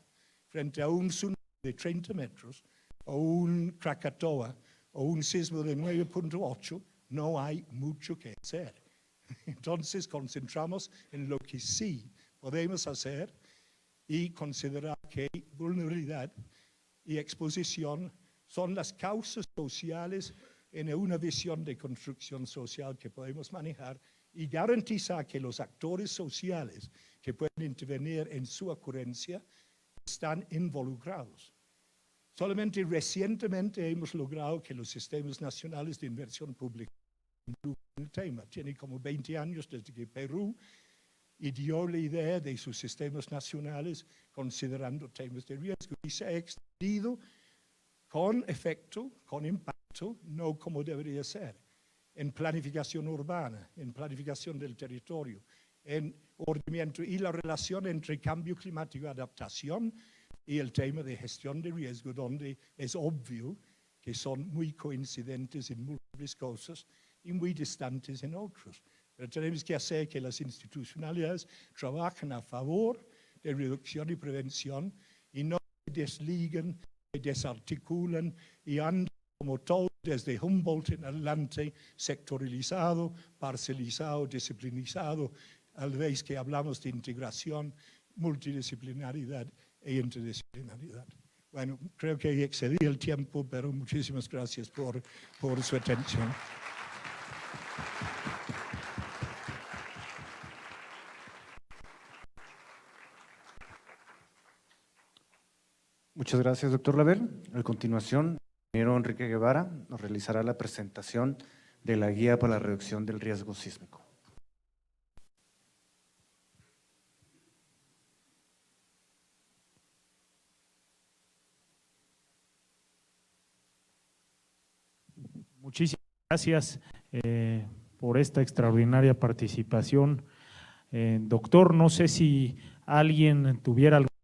frente a un tsunami de 30 metros, o un Krakatoa, o un sismo de 9.8, no hay mucho que hacer. Entonces concentramos en lo que sí podemos hacer y considerar que vulnerabilidad y exposición son las causas sociales en una visión de construcción social que podemos manejar y garantizar que los actores sociales que pueden intervenir en su ocurrencia están involucrados. Solamente recientemente hemos logrado que los sistemas nacionales de inversión pública el tema. Tiene como 20 años desde que Perú ideó la idea de sus sistemas nacionales considerando temas de riesgo y se ha extendido con efecto, con impacto, no como debería ser, en planificación urbana, en planificación del territorio, en ordenamiento y la relación entre cambio climático y adaptación y el tema de gestión de riesgo, donde es obvio que son muy coincidentes en múltiples cosas y muy distantes en otros. Pero tenemos que hacer que las institucionalidades trabajen a favor de reducción y prevención y no desliguen, desarticulan y andan como todo desde Humboldt en adelante, sectorializado, parcelizado, disciplinizado, a la vez que hablamos de integración, multidisciplinaridad e interdisciplinaridad. Bueno, creo que excedí el tiempo, pero muchísimas gracias por su atención. Muchas gracias, doctor Lavelle. A continuación, el ingeniero Enrique Guevara nos realizará la presentación de la guía para la reducción del riesgo sísmico. Muchísimas gracias por esta extraordinaria participación. Doctor, no sé si alguien tuviera algo que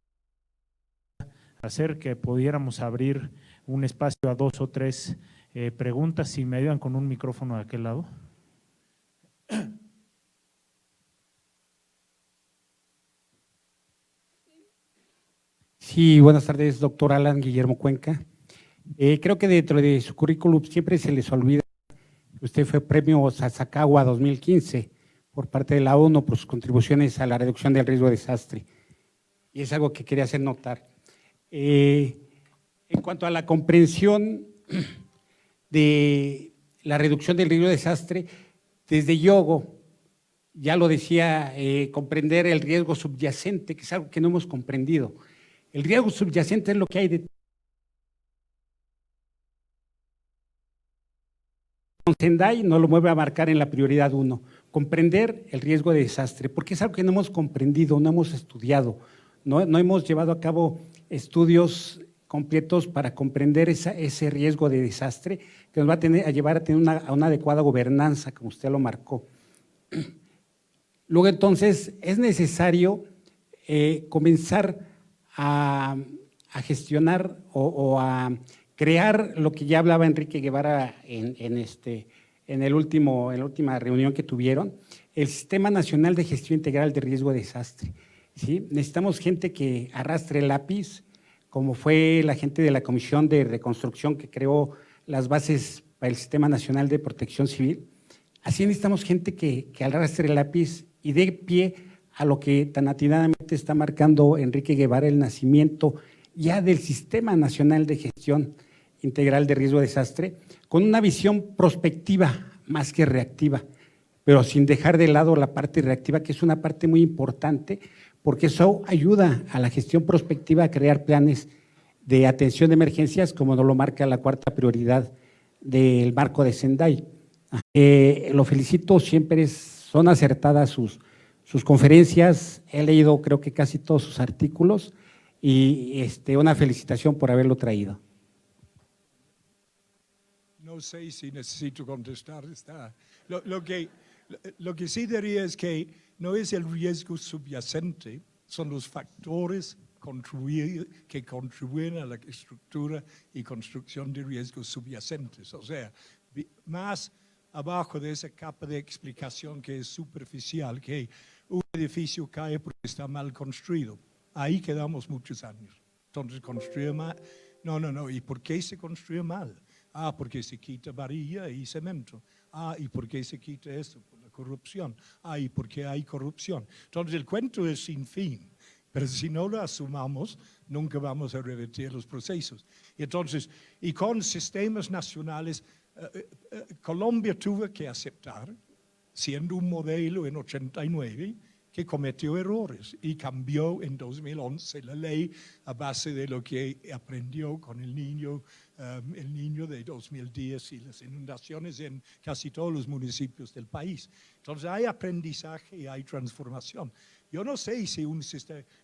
hacer, que pudiéramos abrir un espacio a 2 o 3 preguntas, si me ayudan con un micrófono de aquel lado. Sí, buenas tardes, doctor Alan Guillermo Cuenca. Creo que dentro de su currículum siempre se les olvida que usted fue premio Sasakawa 2015 por parte de la ONU por sus contribuciones a la reducción del riesgo de desastre. Y es algo que quería hacer notar. En cuanto a la comprensión de la reducción del riesgo de desastre, desde Yogo, ya lo decía, comprender el riesgo subyacente, que es algo que no hemos comprendido. El riesgo subyacente es lo que hay detrás. Sendai nos lo mueve a marcar en la prioridad 1, comprender el riesgo de desastre, porque es algo que no hemos comprendido, no hemos estudiado, no hemos llevado a cabo estudios completos para comprender ese riesgo de desastre que nos va a llevar a tener una adecuada gobernanza, como usted lo marcó. Luego, entonces, es necesario comenzar a gestionar o a crear lo que ya hablaba Enrique Guevara en la última reunión que tuvieron, el Sistema Nacional de Gestión Integral de Riesgo de Desastre. ¿Sí? Necesitamos gente que arrastre el lápiz, como fue la gente de la Comisión de Reconstrucción que creó las bases para el Sistema Nacional de Protección Civil. Así necesitamos gente que arrastre el lápiz y dé pie a lo que tan atinadamente está marcando Enrique Guevara, el nacimiento ya del Sistema Nacional de Gestión Integral de Riesgo de Desastre, con una visión prospectiva más que reactiva, pero sin dejar de lado la parte reactiva, que es una parte muy importante, porque eso ayuda a la gestión prospectiva a crear planes de atención de emergencias, como nos lo marca la cuarta prioridad del marco de Sendai. Lo felicito, siempre son acertadas sus conferencias, he leído creo que casi todos sus artículos y una felicitación por haberlo traído. No sé si necesito contestar. Lo que sí diría es que no es el riesgo subyacente, son los factores que contribuyen a la estructura y construcción de riesgos subyacentes. O sea, más abajo de esa capa de explicación que es superficial, que un edificio cae porque está mal construido. Ahí quedamos muchos años. Entonces, construye mal. No. ¿Y por qué se construye mal? Porque se quita varilla y cemento. ¿Y por qué se quita eso? Por la corrupción. ¿Y por qué hay corrupción? Entonces, el cuento es sin fin. Pero si no lo asumamos, nunca vamos a revertir los procesos. Y con sistemas nacionales, Colombia tuvo que aceptar, siendo un modelo en 89, que cometió errores y cambió en 2011 la ley a base de lo que aprendió con el niño de 2010 y las inundaciones en casi todos los municipios del país. Entonces hay aprendizaje y hay transformación. Yo no sé si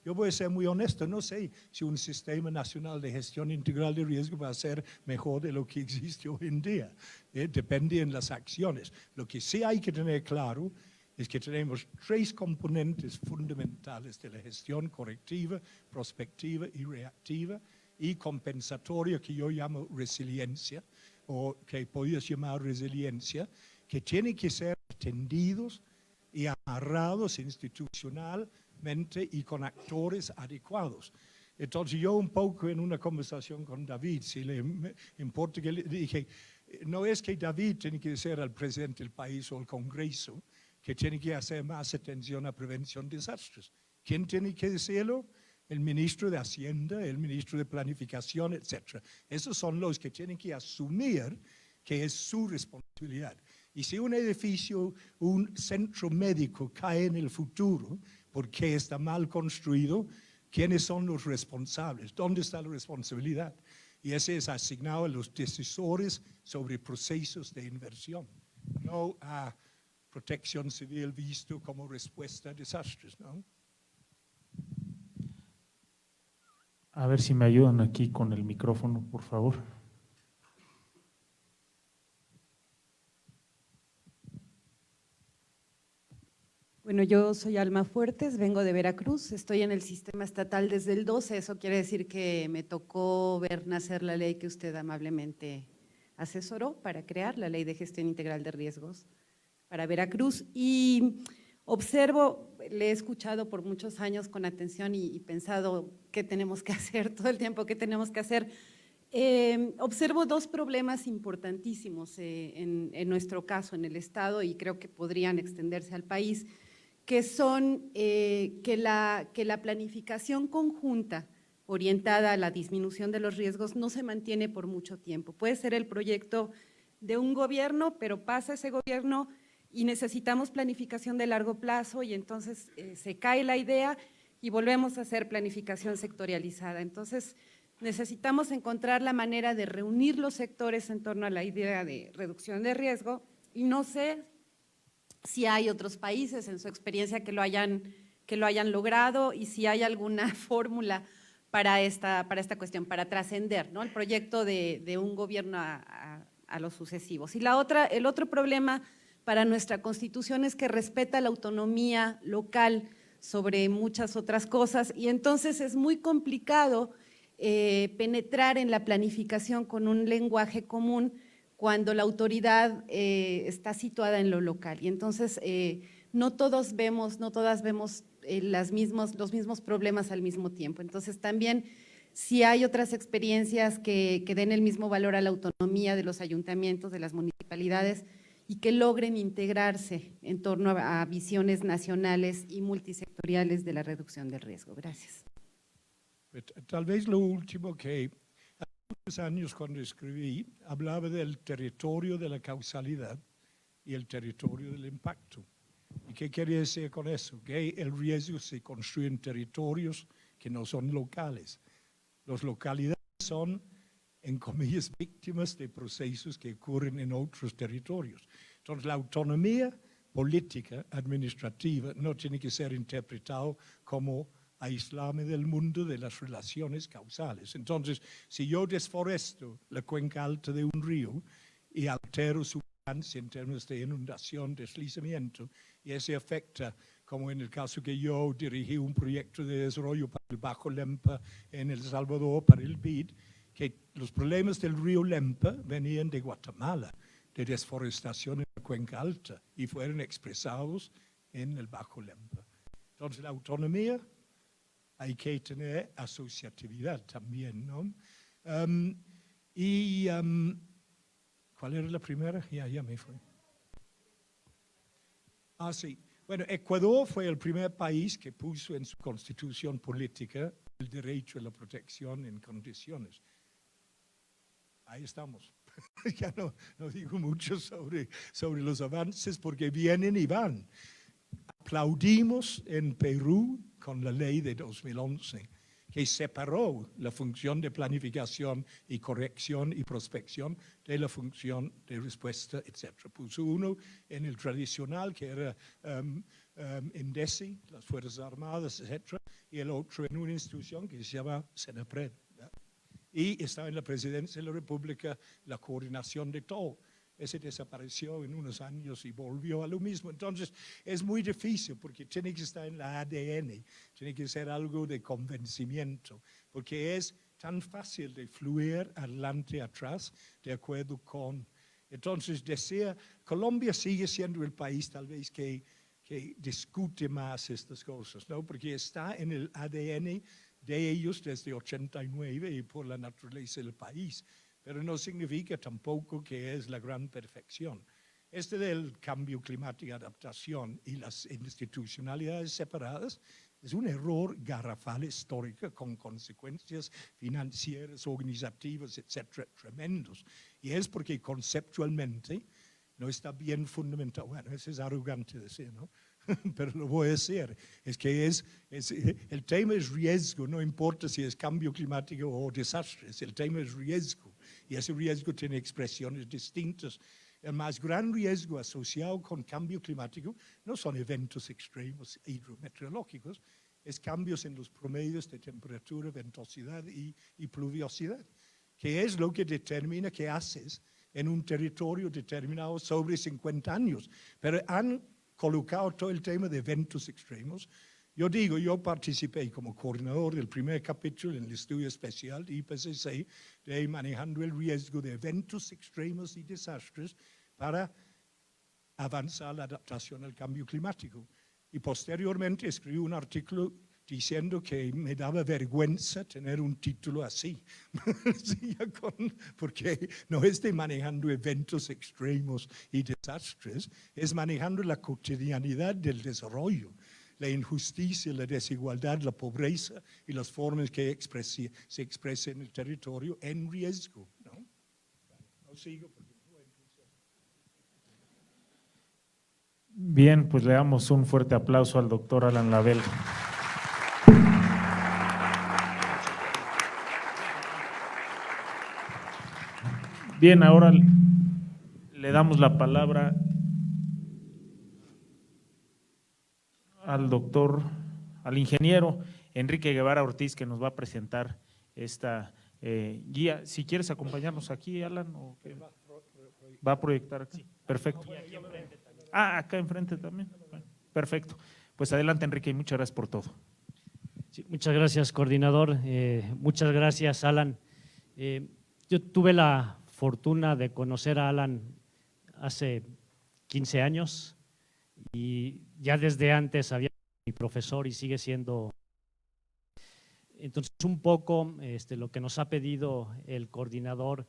yo voy a ser muy honesto, no sé si un sistema nacional de gestión integral de riesgo va a ser mejor de lo que existe hoy en día. Depende en las acciones. Lo que sí hay que tener claro es que tenemos 3 componentes fundamentales de la gestión: correctiva, prospectiva y reactiva, y compensatoria, que yo llamo resiliencia, o que podías llamar resiliencia, que tienen que ser atendidos y amarrados institucionalmente y con actores adecuados. Entonces yo un poco en una conversación con David, si le importa, que le dije, no es que David tiene que ser el presidente del país o el Congreso, que tiene que hacer más atención a prevención de desastres. ¿Quién tiene que decirlo? El ministro de Hacienda, el ministro de Planificación, etc. Esos son los que tienen que asumir que es su responsabilidad. Y si un edificio, un centro médico cae en el futuro porque está mal construido, ¿Quiénes son los responsables? ¿Dónde está la responsabilidad? Y ese es asignado a los decisores sobre procesos de inversión, no a protección civil visto como respuesta a desastres, ¿no? A ver si me ayudan aquí con el micrófono, por favor. Bueno, yo soy Alma Fuertes, vengo de Veracruz, estoy en el sistema estatal desde el 12, eso quiere decir que me tocó ver nacer la ley que usted amablemente asesoró para crear, la Ley de Gestión Integral de Riesgos para Veracruz. Y observo, le he escuchado por muchos años con atención y pensado qué tenemos que hacer, todo el tiempo qué tenemos que hacer. Observo dos problemas importantísimos en nuestro caso, en el Estado, y creo que podrían extenderse al país, que son que la planificación conjunta orientada a la disminución de los riesgos no se mantiene por mucho tiempo. Puede ser el proyecto de un gobierno, pero pasa ese gobierno y necesitamos planificación de largo plazo y entonces se cae la idea y volvemos a hacer planificación sectorializada. Entonces, necesitamos encontrar la manera de reunir los sectores en torno a la idea de reducción de riesgo y no sé si hay otros países en su experiencia que lo hayan logrado y si hay alguna fórmula para esta cuestión, para trascender, ¿no?, el proyecto de un gobierno a los sucesivos. Y el otro problema para nuestra Constitución es que respeta la autonomía local sobre muchas otras cosas y entonces es muy complicado penetrar en la planificación con un lenguaje común cuando la autoridad está situada en lo local. Y entonces no todas vemos los mismos problemas al mismo tiempo. Entonces también si hay otras experiencias que den el mismo valor a la autonomía de los ayuntamientos, de las municipalidades y que logren integrarse en torno a visiones nacionales y multisectoriales de la reducción del riesgo. Gracias. Tal vez lo último que hace unos años cuando escribí hablaba del territorio de la causalidad y el territorio del impacto. ¿Y qué quería decir con eso? Que el riesgo se construye en territorios que no son locales. Las localidades son, en comillas, víctimas de procesos que ocurren en otros territorios. Entonces, la autonomía política, administrativa, no tiene que ser interpretado como aislarme del mundo de las relaciones causales. Entonces, si yo desforesto la cuenca alta de un río y altero su balance en términos de inundación, deslizamiento, y eso afecta, como en el caso que yo dirigí un proyecto de desarrollo para el Bajo Lempa en El Salvador, para el BID, que los problemas del río Lempa venían de Guatemala, de desforestación en la cuenca alta, y fueron expresados en el Bajo Lempa. Entonces, la autonomía, hay que tener asociatividad también, ¿no? ¿Cuál era la primera? Ya me fue. Sí. Bueno, Ecuador fue el primer país que puso en su constitución política el derecho a la protección en condiciones. Ahí estamos. Ya no digo mucho sobre los avances porque vienen y van. Aplaudimos en Perú con la ley de 2011, que separó la función de planificación y corrección y prospección de la función de respuesta, etc. Puso uno en el tradicional, que era INDECI, las Fuerzas Armadas, etc., y el otro en una institución que se llama SENAPRED. Y está en la Presidencia de la República la coordinación de todo. Ese desapareció en unos años y volvió a lo mismo. Entonces, es muy difícil porque tiene que estar en la ADN, tiene que ser algo de convencimiento, porque es tan fácil de fluir adelante, atrás, de acuerdo con… Entonces, Colombia sigue siendo el país tal vez que discute más estas cosas, ¿no? Porque está en el ADN de ellos desde 89 y por la naturaleza del país. Pero no significa tampoco que es la gran perfección. Del cambio climático y adaptación y las institucionalidades separadas es un error garrafal histórico con consecuencias financieras, organizativas, etcétera, tremendos. Y es porque conceptualmente no está bien fundamentado. Bueno, eso es arrogante decir, ¿no? pero lo voy a decir. Es que el tema es riesgo, no importa si es cambio climático o desastres, el tema es riesgo. Y ese riesgo tiene expresiones distintas. El más gran riesgo asociado con cambio climático no son eventos extremos hidrometeorológicos, es cambios en los promedios de temperatura, ventosidad y pluviosidad, que es lo que determina qué haces en un territorio determinado sobre 50 años. Pero han colocado todo el tema de eventos extremos. Yo participé como coordinador del primer capítulo en el estudio especial de IPCC de manejando el riesgo de eventos extremos y desastres para avanzar la adaptación al cambio climático. Y posteriormente escribí un artículo diciendo que me daba vergüenza tener un título así, porque no es de manejando eventos extremos y desastres, es manejando la cotidianidad del desarrollo, la injusticia, la desigualdad, la pobreza y las formas que se expresa en el territorio en riesgo, ¿no? No sigo porque no voy a empezar. Bien, pues le damos un fuerte aplauso al doctor Alan Lavell. Bien, ahora le damos la palabra al ingeniero Enrique Guevara Ortiz, que nos va a presentar esta guía. Si quieres acompañarnos aquí, Alan, ¿o qué? ¿Va a proyectar aquí? Perfecto. Acá enfrente también. Bueno, perfecto. Pues adelante, Enrique, y muchas gracias por todo. Sí, muchas gracias, coordinador. Muchas gracias, Alan. Yo tuve la fortuna de conocer a Alan hace 15 años y ya desde antes había sido mi profesor y sigue siendo. Entonces, un poco lo que nos ha pedido el coordinador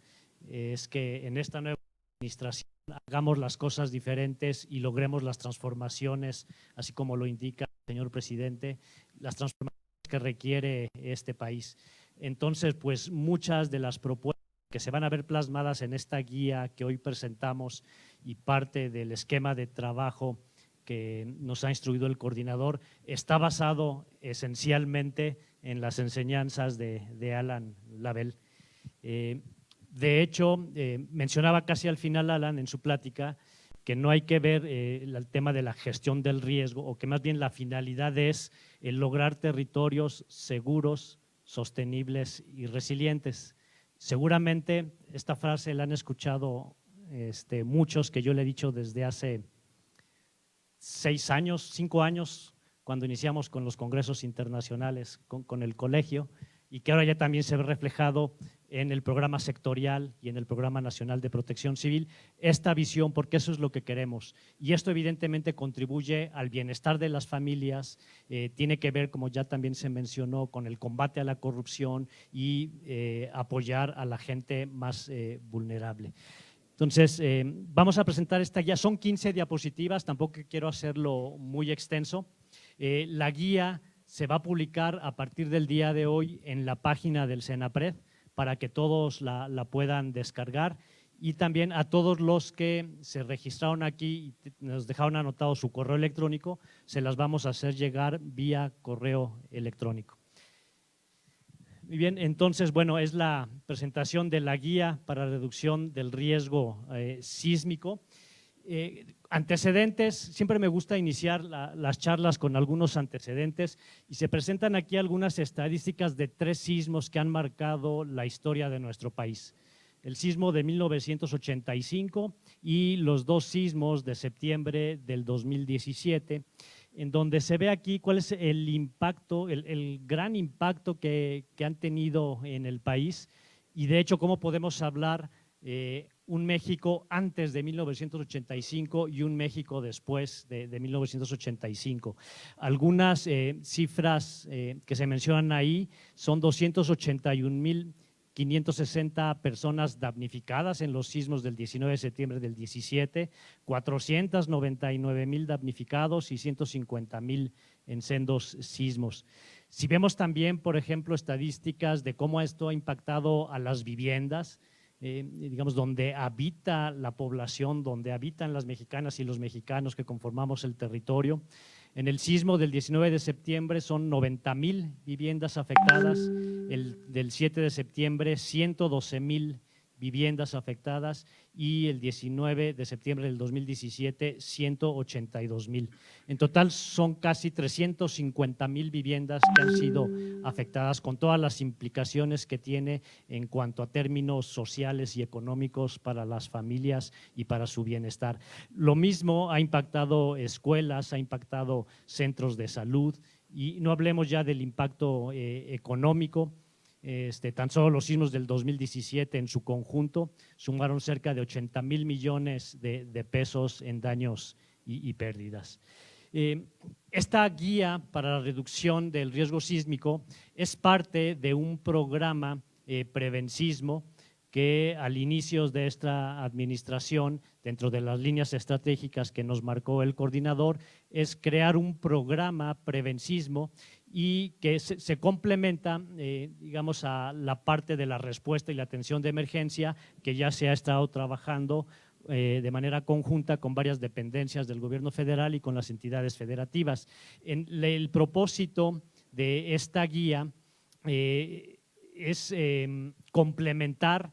es que en esta nueva administración hagamos las cosas diferentes y logremos las transformaciones, así como lo indica el señor presidente, las transformaciones que requiere este país. Entonces, pues muchas de las propuestas que se van a ver plasmadas en esta guía que hoy presentamos y parte del esquema de trabajo que nos ha instruido el coordinador está basado esencialmente en las enseñanzas de Alan Lavell. De hecho, mencionaba casi al final Alan en su plática que no hay que ver el tema de la gestión del riesgo, o que más bien la finalidad es el lograr territorios seguros, sostenibles y resilientes. Seguramente esta frase la han escuchado muchos, que yo le he dicho desde hace 5 años, cuando iniciamos con los congresos internacionales, con el colegio, y que ahora ya también se ve reflejado en el programa sectorial y en el Programa Nacional de Protección Civil, esta visión, porque eso es lo que queremos. Y esto evidentemente contribuye al bienestar de las familias, tiene que ver, como ya también se mencionó, con el combate a la corrupción y apoyar a la gente más vulnerable. Entonces, vamos a presentar esta guía. Son 15 diapositivas, tampoco quiero hacerlo muy extenso. La guía se va a publicar a partir del día de hoy en la página del Senapred para que todos la puedan descargar, y también a todos los que se registraron aquí y nos dejaron anotado su correo electrónico, se las vamos a hacer llegar vía correo electrónico. Muy bien, entonces, bueno, es la presentación de la guía para reducción del riesgo sísmico. Antecedentes, siempre me gusta iniciar las charlas con algunos antecedentes, y se presentan aquí algunas estadísticas de 3 sismos que han marcado la historia de nuestro país. El sismo de 1985 y los 2 sismos de septiembre del 2017, en donde se ve aquí cuál es el impacto, el gran impacto que han tenido en el país, y de hecho cómo podemos hablar un México antes de 1985 y un México después de 1985. Algunas cifras que se mencionan ahí son 281,560 personas damnificadas en los sismos del 19 de septiembre del 17, 499,000 damnificados y 150,000 en sendos sismos. Si vemos también, por ejemplo, estadísticas de cómo esto ha impactado a las viviendas, digamos, donde habita la población, donde habitan las mexicanas y los mexicanos que conformamos el territorio. En el sismo del 19 de septiembre son 90,000 viviendas afectadas, el del 7 de septiembre 112,000 viviendas afectadas y el 19 de septiembre del 2017 182,000. En total son casi 350,000 viviendas que han sido afectadas con todas las implicaciones que tiene en cuanto a términos sociales y económicos para las familias y para su bienestar. Lo mismo ha impactado escuelas, ha impactado centros de salud y no hablemos ya del impacto económico. Tan solo los sismos del 2017 en su conjunto sumaron cerca de 80,000 millones de pesos en daños y pérdidas. Esta guía para la reducción del riesgo sísmico es parte de un programa Prevensismo que al inicio de esta administración, dentro de las líneas estratégicas que nos marcó el coordinador, es crear un programa Prevensismo y que se complementa, digamos, a la parte de la respuesta y la atención de emergencia que ya se ha estado trabajando de manera conjunta con varias dependencias del gobierno federal y con las entidades federativas. El propósito de esta guía es complementar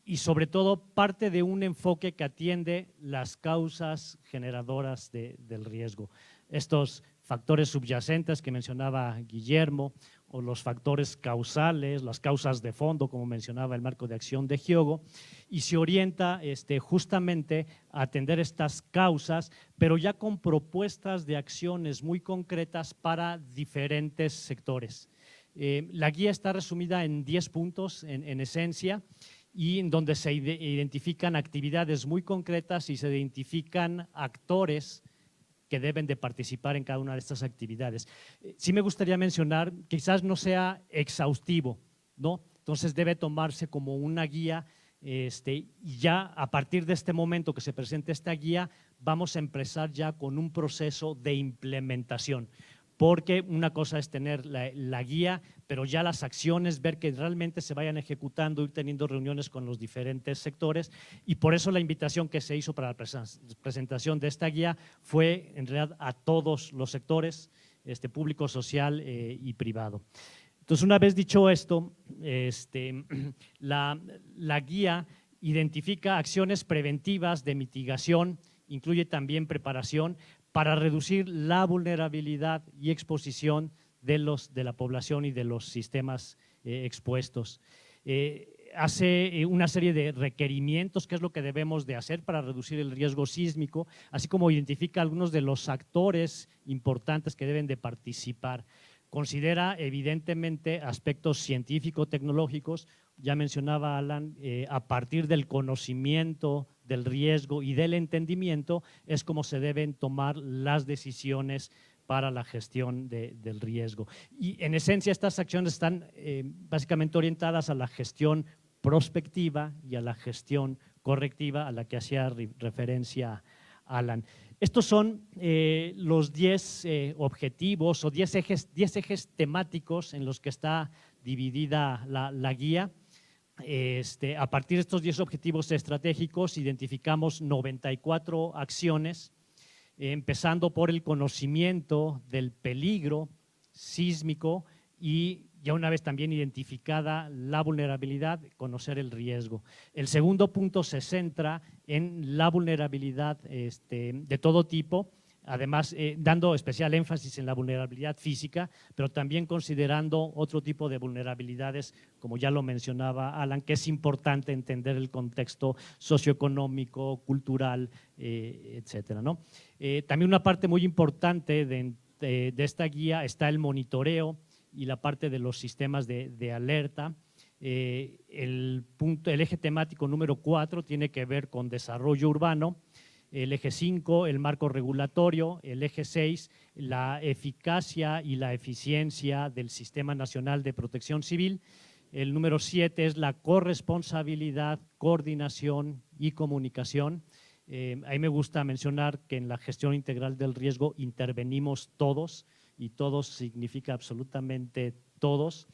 y sobre todo parte de un enfoque que atiende las causas generadoras del riesgo. Estos factores subyacentes que mencionaba Guillermo o los factores causales, las causas de fondo, como mencionaba el marco de acción de Hyogo, y se orienta justamente a atender estas causas, pero ya con propuestas de acciones muy concretas para diferentes sectores. La guía está resumida en 10 puntos en esencia y en donde se identifican actividades muy concretas y se identifican actores que deben de participar en cada una de estas actividades. Sí me gustaría mencionar, quizás no sea exhaustivo, ¿no? Entonces debe tomarse como una guía y ya a partir de este momento que se presente esta guía vamos a empezar ya con un proceso de implementación. Porque una cosa es tener la guía, pero ya las acciones, ver que realmente se vayan ejecutando, ir teniendo reuniones con los diferentes sectores y por eso la invitación que se hizo para la presentación de esta guía fue en realidad a todos los sectores, público, social y privado. Entonces, una vez dicho esto, la guía identifica acciones preventivas de mitigación, incluye también preparación para reducir la vulnerabilidad y exposición de la población y de los sistemas expuestos. Hace una serie de requerimientos, qué es lo que debemos de hacer para reducir el riesgo sísmico, así como identifica algunos de los actores importantes que deben de participar. Considera evidentemente aspectos científico-tecnológicos, ya mencionaba Alan, a partir del conocimiento del riesgo y del entendimiento es como se deben tomar las decisiones para la gestión del riesgo. Y en esencia estas acciones están básicamente orientadas a la gestión prospectiva y a la gestión correctiva a la que hacía referencia Alan. Estos son los 10 objetivos o 10 ejes temáticos en los que está dividida la guía. A partir de estos 10 objetivos estratégicos identificamos 94 acciones, empezando por el conocimiento del peligro sísmico y ya una vez también identificada la vulnerabilidad, conocer el riesgo. El segundo punto se centra en la vulnerabilidad de todo tipo, además dando especial énfasis en la vulnerabilidad física, pero también considerando otro tipo de vulnerabilidades, como ya lo mencionaba Alan, que es importante entender el contexto socioeconómico, cultural, etcétera, ¿no? También una parte muy importante de esta guía está el monitoreo y la parte de los sistemas de alerta. El eje temático número 4 tiene que ver con desarrollo urbano, el eje 5, el marco regulatorio, el eje 6, la eficacia y la eficiencia del Sistema Nacional de Protección Civil, el número 7 es la corresponsabilidad, coordinación y comunicación. Ahí me gusta mencionar que en la gestión integral del riesgo intervenimos todos, y todos significa absolutamente todos.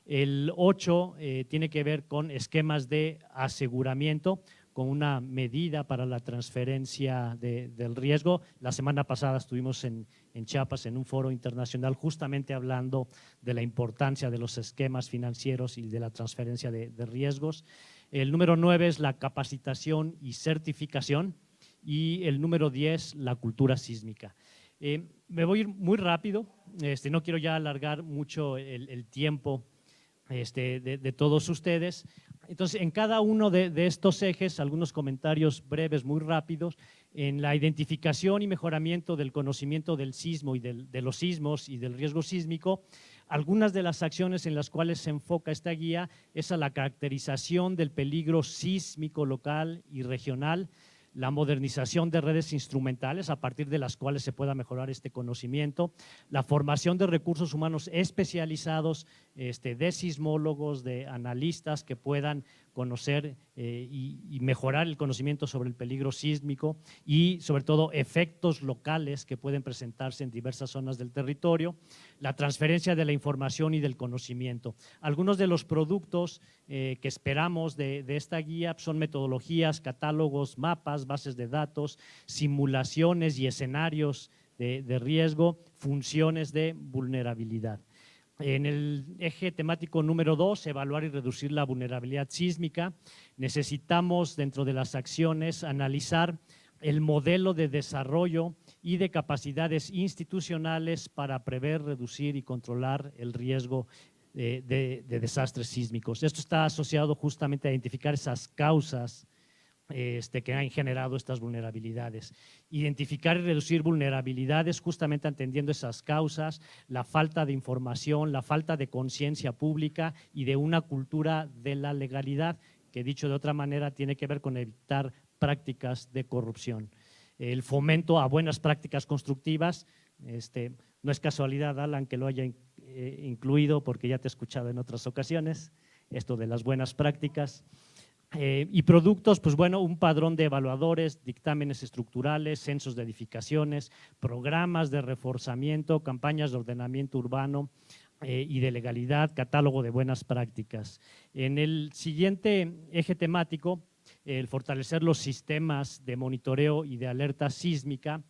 El 8 tiene que ver con esquemas de aseguramiento, con una medida para la transferencia del riesgo. La semana pasada estuvimos en Chiapas en un foro internacional justamente hablando de la importancia de los esquemas financieros y de la transferencia de riesgos. El número 9 es la capacitación y certificación y el número 10, la cultura sísmica. Me voy a ir muy rápido, no quiero ya alargar mucho el tiempo de todos ustedes. Entonces, en cada uno de estos ejes, algunos comentarios breves, muy rápidos, en la identificación y mejoramiento del conocimiento del sismo y de los sismos y del riesgo sísmico, algunas de las acciones en las cuales se enfoca esta guía es a la caracterización del peligro sísmico local y regional, la modernización de redes instrumentales a partir de las cuales se pueda mejorar este conocimiento, la formación de recursos humanos especializados, de sismólogos, de analistas que puedan conocer y mejorar el conocimiento sobre el peligro sísmico y sobre todo efectos locales que pueden presentarse en diversas zonas del territorio, la transferencia de la información y del conocimiento. Algunos de los productos que esperamos de esta guía son metodologías, catálogos, mapas, bases de datos, simulaciones y escenarios de riesgo, funciones de vulnerabilidad. En el eje temático número 2, evaluar y reducir la vulnerabilidad sísmica, necesitamos dentro de las acciones analizar el modelo de desarrollo y de capacidades institucionales para prever, reducir y controlar el riesgo de desastres sísmicos. Esto está asociado justamente a identificar esas causas que han generado estas vulnerabilidades. Identificar y reducir vulnerabilidades justamente entendiendo esas causas, la falta de información, la falta de conciencia pública y de una cultura de la legalidad, que dicho de otra manera tiene que ver con evitar prácticas de corrupción. El fomento a buenas prácticas constructivas, no es casualidad, Alan, que lo haya incluido porque ya te he escuchado en otras ocasiones, esto de las buenas prácticas. Y productos, pues bueno, un padrón de evaluadores, dictámenes estructurales, censos de edificaciones, programas de reforzamiento, campañas de ordenamiento urbano y de legalidad, catálogo de buenas prácticas. En el siguiente eje temático, el fortalecer los sistemas de monitoreo y de alerta sísmica,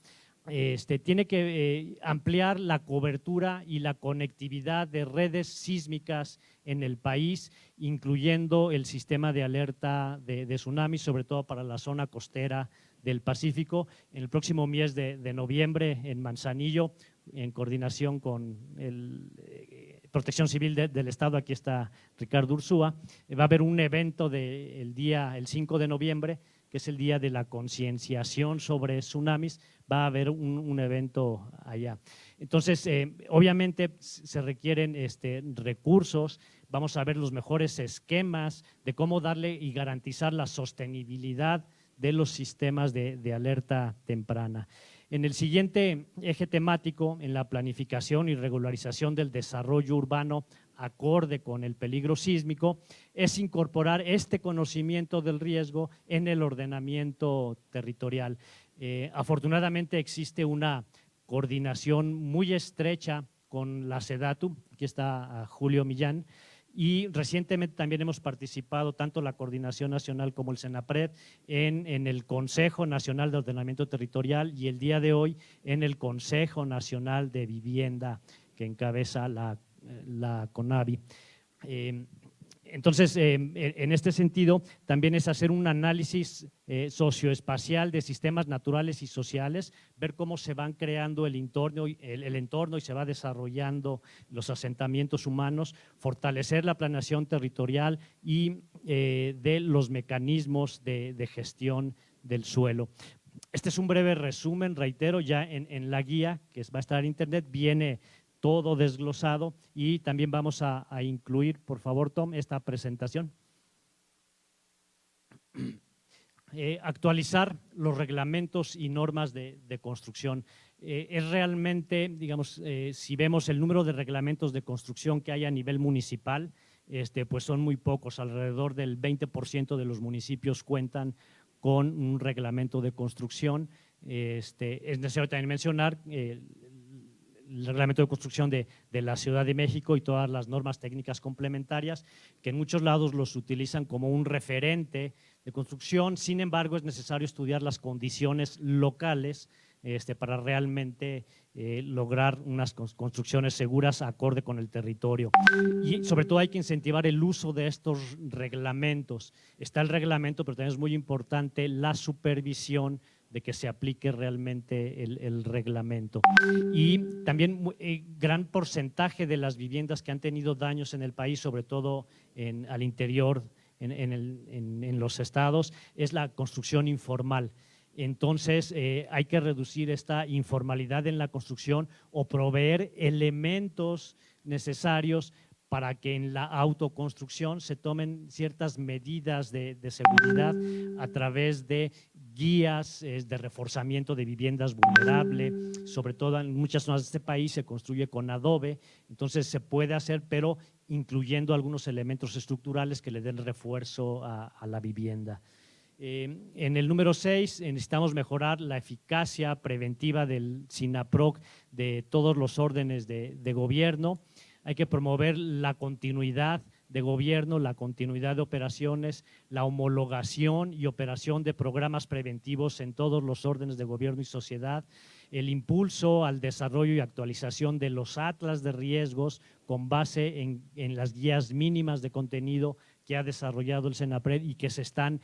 tiene que ampliar la cobertura y la conectividad de redes sísmicas en el país, incluyendo el sistema de alerta de tsunami, sobre todo para la zona costera del Pacífico. En el próximo mes de noviembre en Manzanillo, en coordinación con Protección Civil del Estado, aquí está Ricardo Ursúa, va a haber un evento el 5 de noviembre, que es el día de la concienciación sobre tsunamis, va a haber un evento allá. Entonces, obviamente se requieren recursos, vamos a ver los mejores esquemas de cómo darle y garantizar la sostenibilidad de los sistemas de alerta temprana. En el siguiente eje temático, en la planificación y regularización del desarrollo urbano acorde con el peligro sísmico, es incorporar este conocimiento del riesgo en el ordenamiento territorial. Afortunadamente existe una coordinación muy estrecha con la SEDATU, aquí está Julio Millán, y recientemente también hemos participado tanto la Coordinación Nacional como el Senapred en el Consejo Nacional de Ordenamiento Territorial y el día de hoy en el Consejo Nacional de Vivienda que encabeza la CONAVI. Entonces, en este sentido, también es hacer un análisis socioespacial de sistemas naturales y sociales, ver cómo se van creando el entorno y se va desarrollando los asentamientos humanos, fortalecer la planeación territorial y de los mecanismos de gestión del suelo. Este es un breve resumen, reitero, ya en la guía que va a estar en internet viene todo desglosado y también vamos a incluir, por favor, Tom, esta presentación. Actualizar los reglamentos y normas de construcción. Es realmente, digamos, si vemos el número de reglamentos de construcción que hay a nivel municipal, pues son muy pocos, alrededor del 20% de los municipios cuentan con un reglamento de construcción. Es necesario también mencionar el reglamento de construcción de la Ciudad de México y todas las normas técnicas complementarias, que en muchos lados los utilizan como un referente de construcción. Sin embargo, es necesario estudiar las condiciones locales para realmente lograr unas construcciones seguras acorde con el territorio. Y sobre todo hay que incentivar el uso de estos reglamentos. Está el reglamento, pero también es muy importante la supervisión de que se aplique realmente el reglamento. Y también gran porcentaje de las viviendas que han tenido daños en el país, sobre todo al interior, en los estados, es la construcción informal. Entonces, hay que reducir esta informalidad en la construcción o proveer elementos necesarios para que en la autoconstrucción se tomen ciertas medidas de seguridad a través de guías de reforzamiento de viviendas vulnerables. Sobre todo en muchas zonas de este país se construye con adobe, entonces se puede hacer, pero incluyendo algunos elementos estructurales que le den refuerzo a la vivienda. En el número 6 necesitamos mejorar la eficacia preventiva del SINAPROC de todos los órdenes de gobierno. Hay que promover la continuidad de gobierno, la continuidad de operaciones, la homologación y operación de programas preventivos en todos los órdenes de gobierno y sociedad, el impulso al desarrollo y actualización de los atlas de riesgos con base en las guías mínimas de contenido que ha desarrollado el SENAPRED y que se están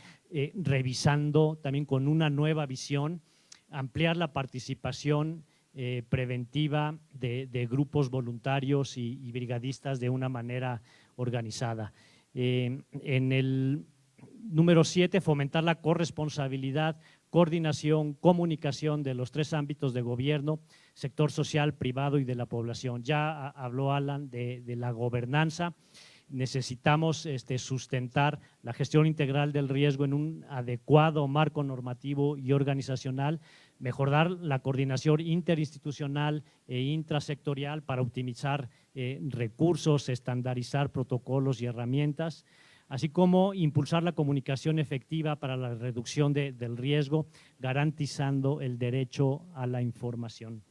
revisando también con una nueva visión, ampliar la participación preventiva de grupos voluntarios y brigadistas de una manera organizada. En el número 7, fomentar la corresponsabilidad, coordinación, comunicación de los 3 ámbitos de gobierno, sector social, privado y de la población. Ya habló Alan de la gobernanza. Necesitamos sustentar la gestión integral del riesgo en un adecuado marco normativo y organizacional, mejorar la coordinación interinstitucional e intrasectorial para optimizar recursos, estandarizar protocolos y herramientas, así como impulsar la comunicación efectiva para la reducción del riesgo, garantizando el derecho a la información.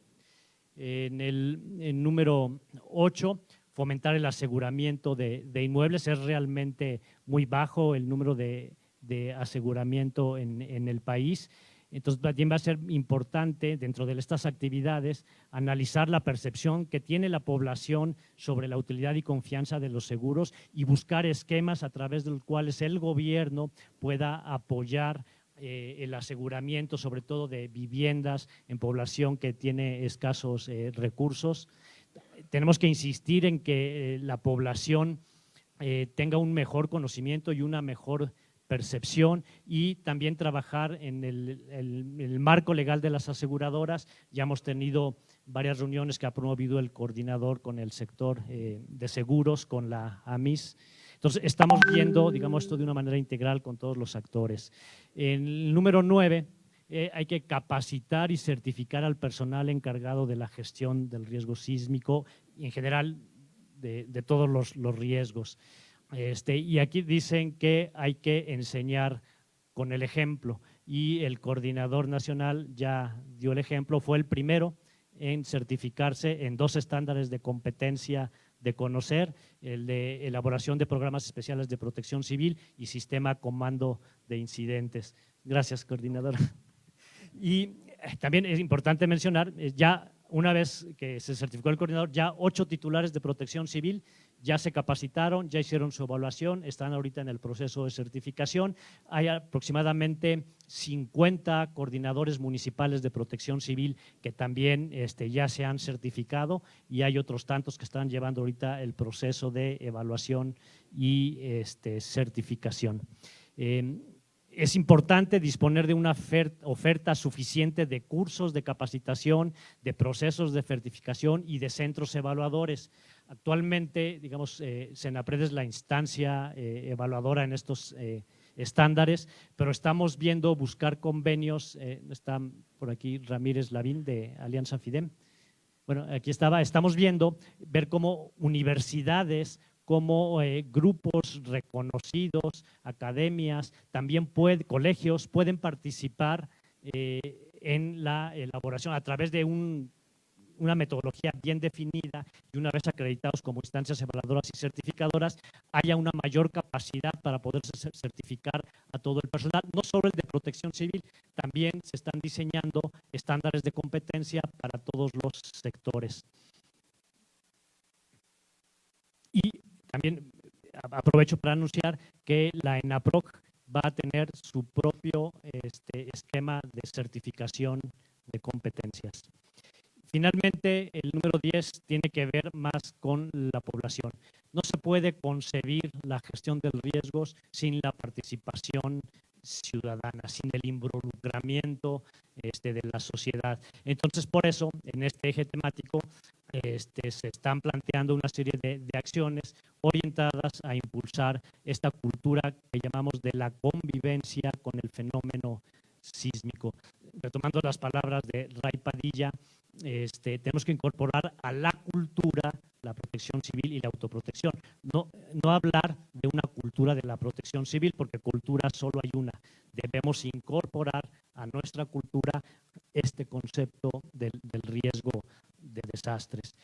En el número 8, fomentar el aseguramiento de inmuebles. Es realmente muy bajo el número de aseguramiento en el país. Entonces, también va a ser importante dentro de estas actividades analizar la percepción que tiene la población sobre la utilidad y confianza de los seguros y buscar esquemas a través de los cuales el gobierno pueda apoyar el aseguramiento, sobre todo de viviendas en población que tiene escasos recursos. Tenemos que insistir en que la población tenga un mejor conocimiento y una mejor percepción y también trabajar en el marco legal de las aseguradoras. Ya hemos tenido varias reuniones que ha promovido el coordinador con el sector de seguros, con la AMIS. Entonces, estamos viendo, digamos, esto de una manera integral con todos los actores. En el número 9, hay que capacitar y certificar al personal encargado de la gestión del riesgo sísmico y en general de todos los riesgos. Y aquí dicen que hay que enseñar con el ejemplo y el coordinador nacional ya dio el ejemplo, fue el primero en certificarse en 2 estándares de competencia de conocer, el de elaboración de programas especiales de protección civil y sistema comando de incidentes. Gracias, coordinador. Y también es importante mencionar, ya una vez que se certificó el coordinador, ya 8 titulares de protección civil ya se capacitaron, ya hicieron su evaluación, están ahorita en el proceso de certificación. Hay aproximadamente 50 coordinadores municipales de protección civil que también ya se han certificado y hay otros tantos que están llevando ahorita el proceso de evaluación y certificación. Es importante disponer de una oferta suficiente de cursos de capacitación, de procesos de certificación y de centros evaluadores. Actualmente, digamos, SENAPRED es la instancia evaluadora en estos estándares, pero estamos viendo buscar convenios. Está por aquí Ramírez Lavín de Alianza FIDEM. Bueno, aquí estamos viendo, ver cómo universidades, como grupos reconocidos, academias, también colegios pueden participar en la elaboración a través de un una metodología bien definida y una vez acreditados como instancias evaluadoras y certificadoras, haya una mayor capacidad para poder certificar a todo el personal, no solo el de protección civil, también se están diseñando estándares de competencia para todos los sectores. Y también aprovecho para anunciar que la ENAPROC va a tener su propio esquema de certificación de competencias. Finalmente, el número 10 tiene que ver más con la población. No se puede concebir la gestión de riesgos sin la participación ciudadana, sin el involucramiento de la sociedad. Entonces, por eso, en este eje temático, se están planteando una serie de acciones orientadas a impulsar esta cultura que llamamos de la convivencia con el fenómeno sísmico. Retomando las palabras de Ray Padilla, tenemos que incorporar a la cultura la protección civil y la autoprotección. No hablar de una cultura de la protección civil, porque cultura solo hay una. Debemos incorporar a nuestra cultura este concepto del riesgo de desastres.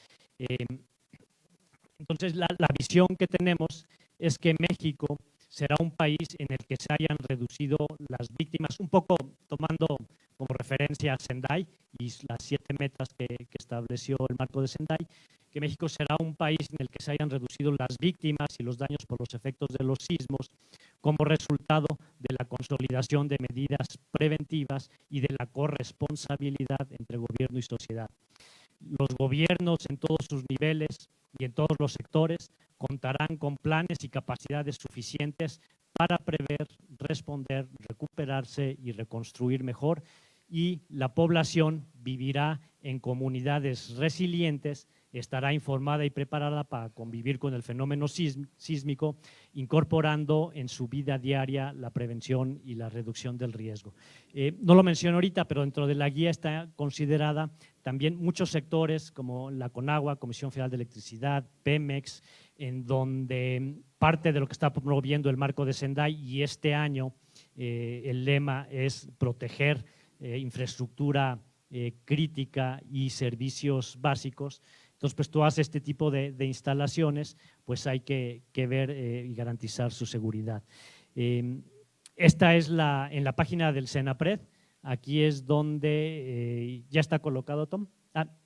Entonces, la visión que tenemos es que México será un país en el que se hayan reducido las víctimas, un poco tomando como referencia a Sendai y las 7 metas que estableció el marco de Sendai, que México será un país en el que se hayan reducido las víctimas y los daños por los efectos de los sismos como resultado de la consolidación de medidas preventivas y de la corresponsabilidad entre gobierno y sociedad. Los gobiernos en todos sus niveles y en todos los sectores contarán con planes y capacidades suficientes para prever, responder, recuperarse y reconstruir mejor, y la población vivirá en comunidades resilientes, estará informada y preparada para convivir con el fenómeno sísmico, incorporando en su vida diaria la prevención y la reducción del riesgo. No lo menciono ahorita, pero dentro de la guía está considerada también muchos sectores como la CONAGUA, Comisión Federal de Electricidad, Pemex, en donde parte de lo que está promoviendo el marco de Sendai, y este año el lema es proteger infraestructura crítica y servicios básicos. Entonces, pues tú haces este tipo de instalaciones, pues hay que ver y garantizar su seguridad. Esta es en la página del Senapred. Aquí es donde ya está colocado, Tom.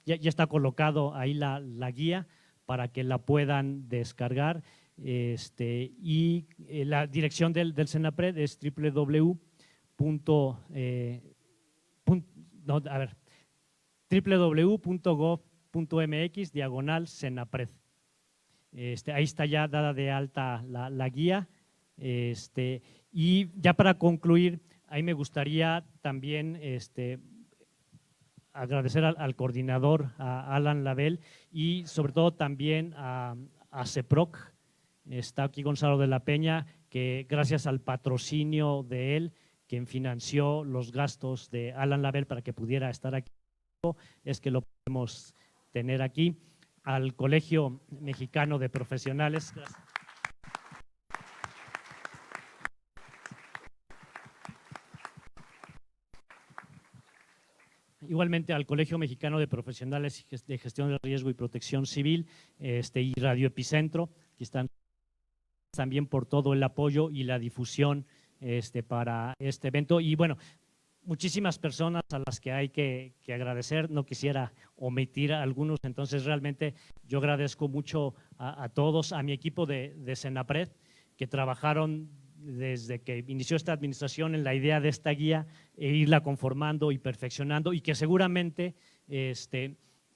Ya está colocado ahí la guía para que la puedan descargar. Y la dirección del Senapred es www.gov.mx/Senapred. Ahí está ya dada de alta la guía. Y ya para concluir, ahí me gustaría también agradecer al coordinador, a Alan Label, y sobre todo también a CEPROC. Está aquí Gonzalo de la Peña, que gracias al patrocinio de él, quien financió los gastos de Alan Label para que pudiera estar aquí, es que lo podemos tener aquí. Al Colegio Mexicano de Profesionales. Gracias. Igualmente al Colegio Mexicano de Profesionales de Gestión del Riesgo y Protección Civil y Radio Epicentro, que están también por todo el apoyo y la difusión para este evento. Y bueno, muchísimas personas a las que hay que agradecer, no quisiera omitir a algunos, entonces realmente yo agradezco mucho a todos, a mi equipo de Senapred, que trabajaron desde que inició esta administración en la idea de esta guía e irla conformando y perfeccionando, y que seguramente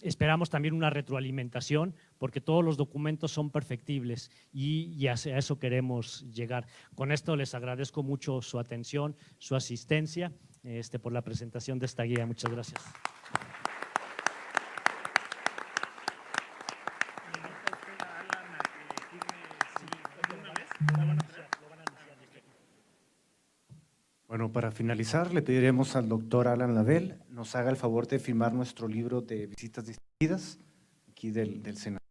esperamos también una retroalimentación, porque todos los documentos son perfectibles y hacia eso queremos llegar. Con esto les agradezco mucho su atención, su asistencia, por la presentación de esta guía. Muchas gracias. Bueno, para finalizar, le pediremos al doctor Alan Label nos haga el favor de firmar nuestro libro de visitas distinguidas aquí del Senado.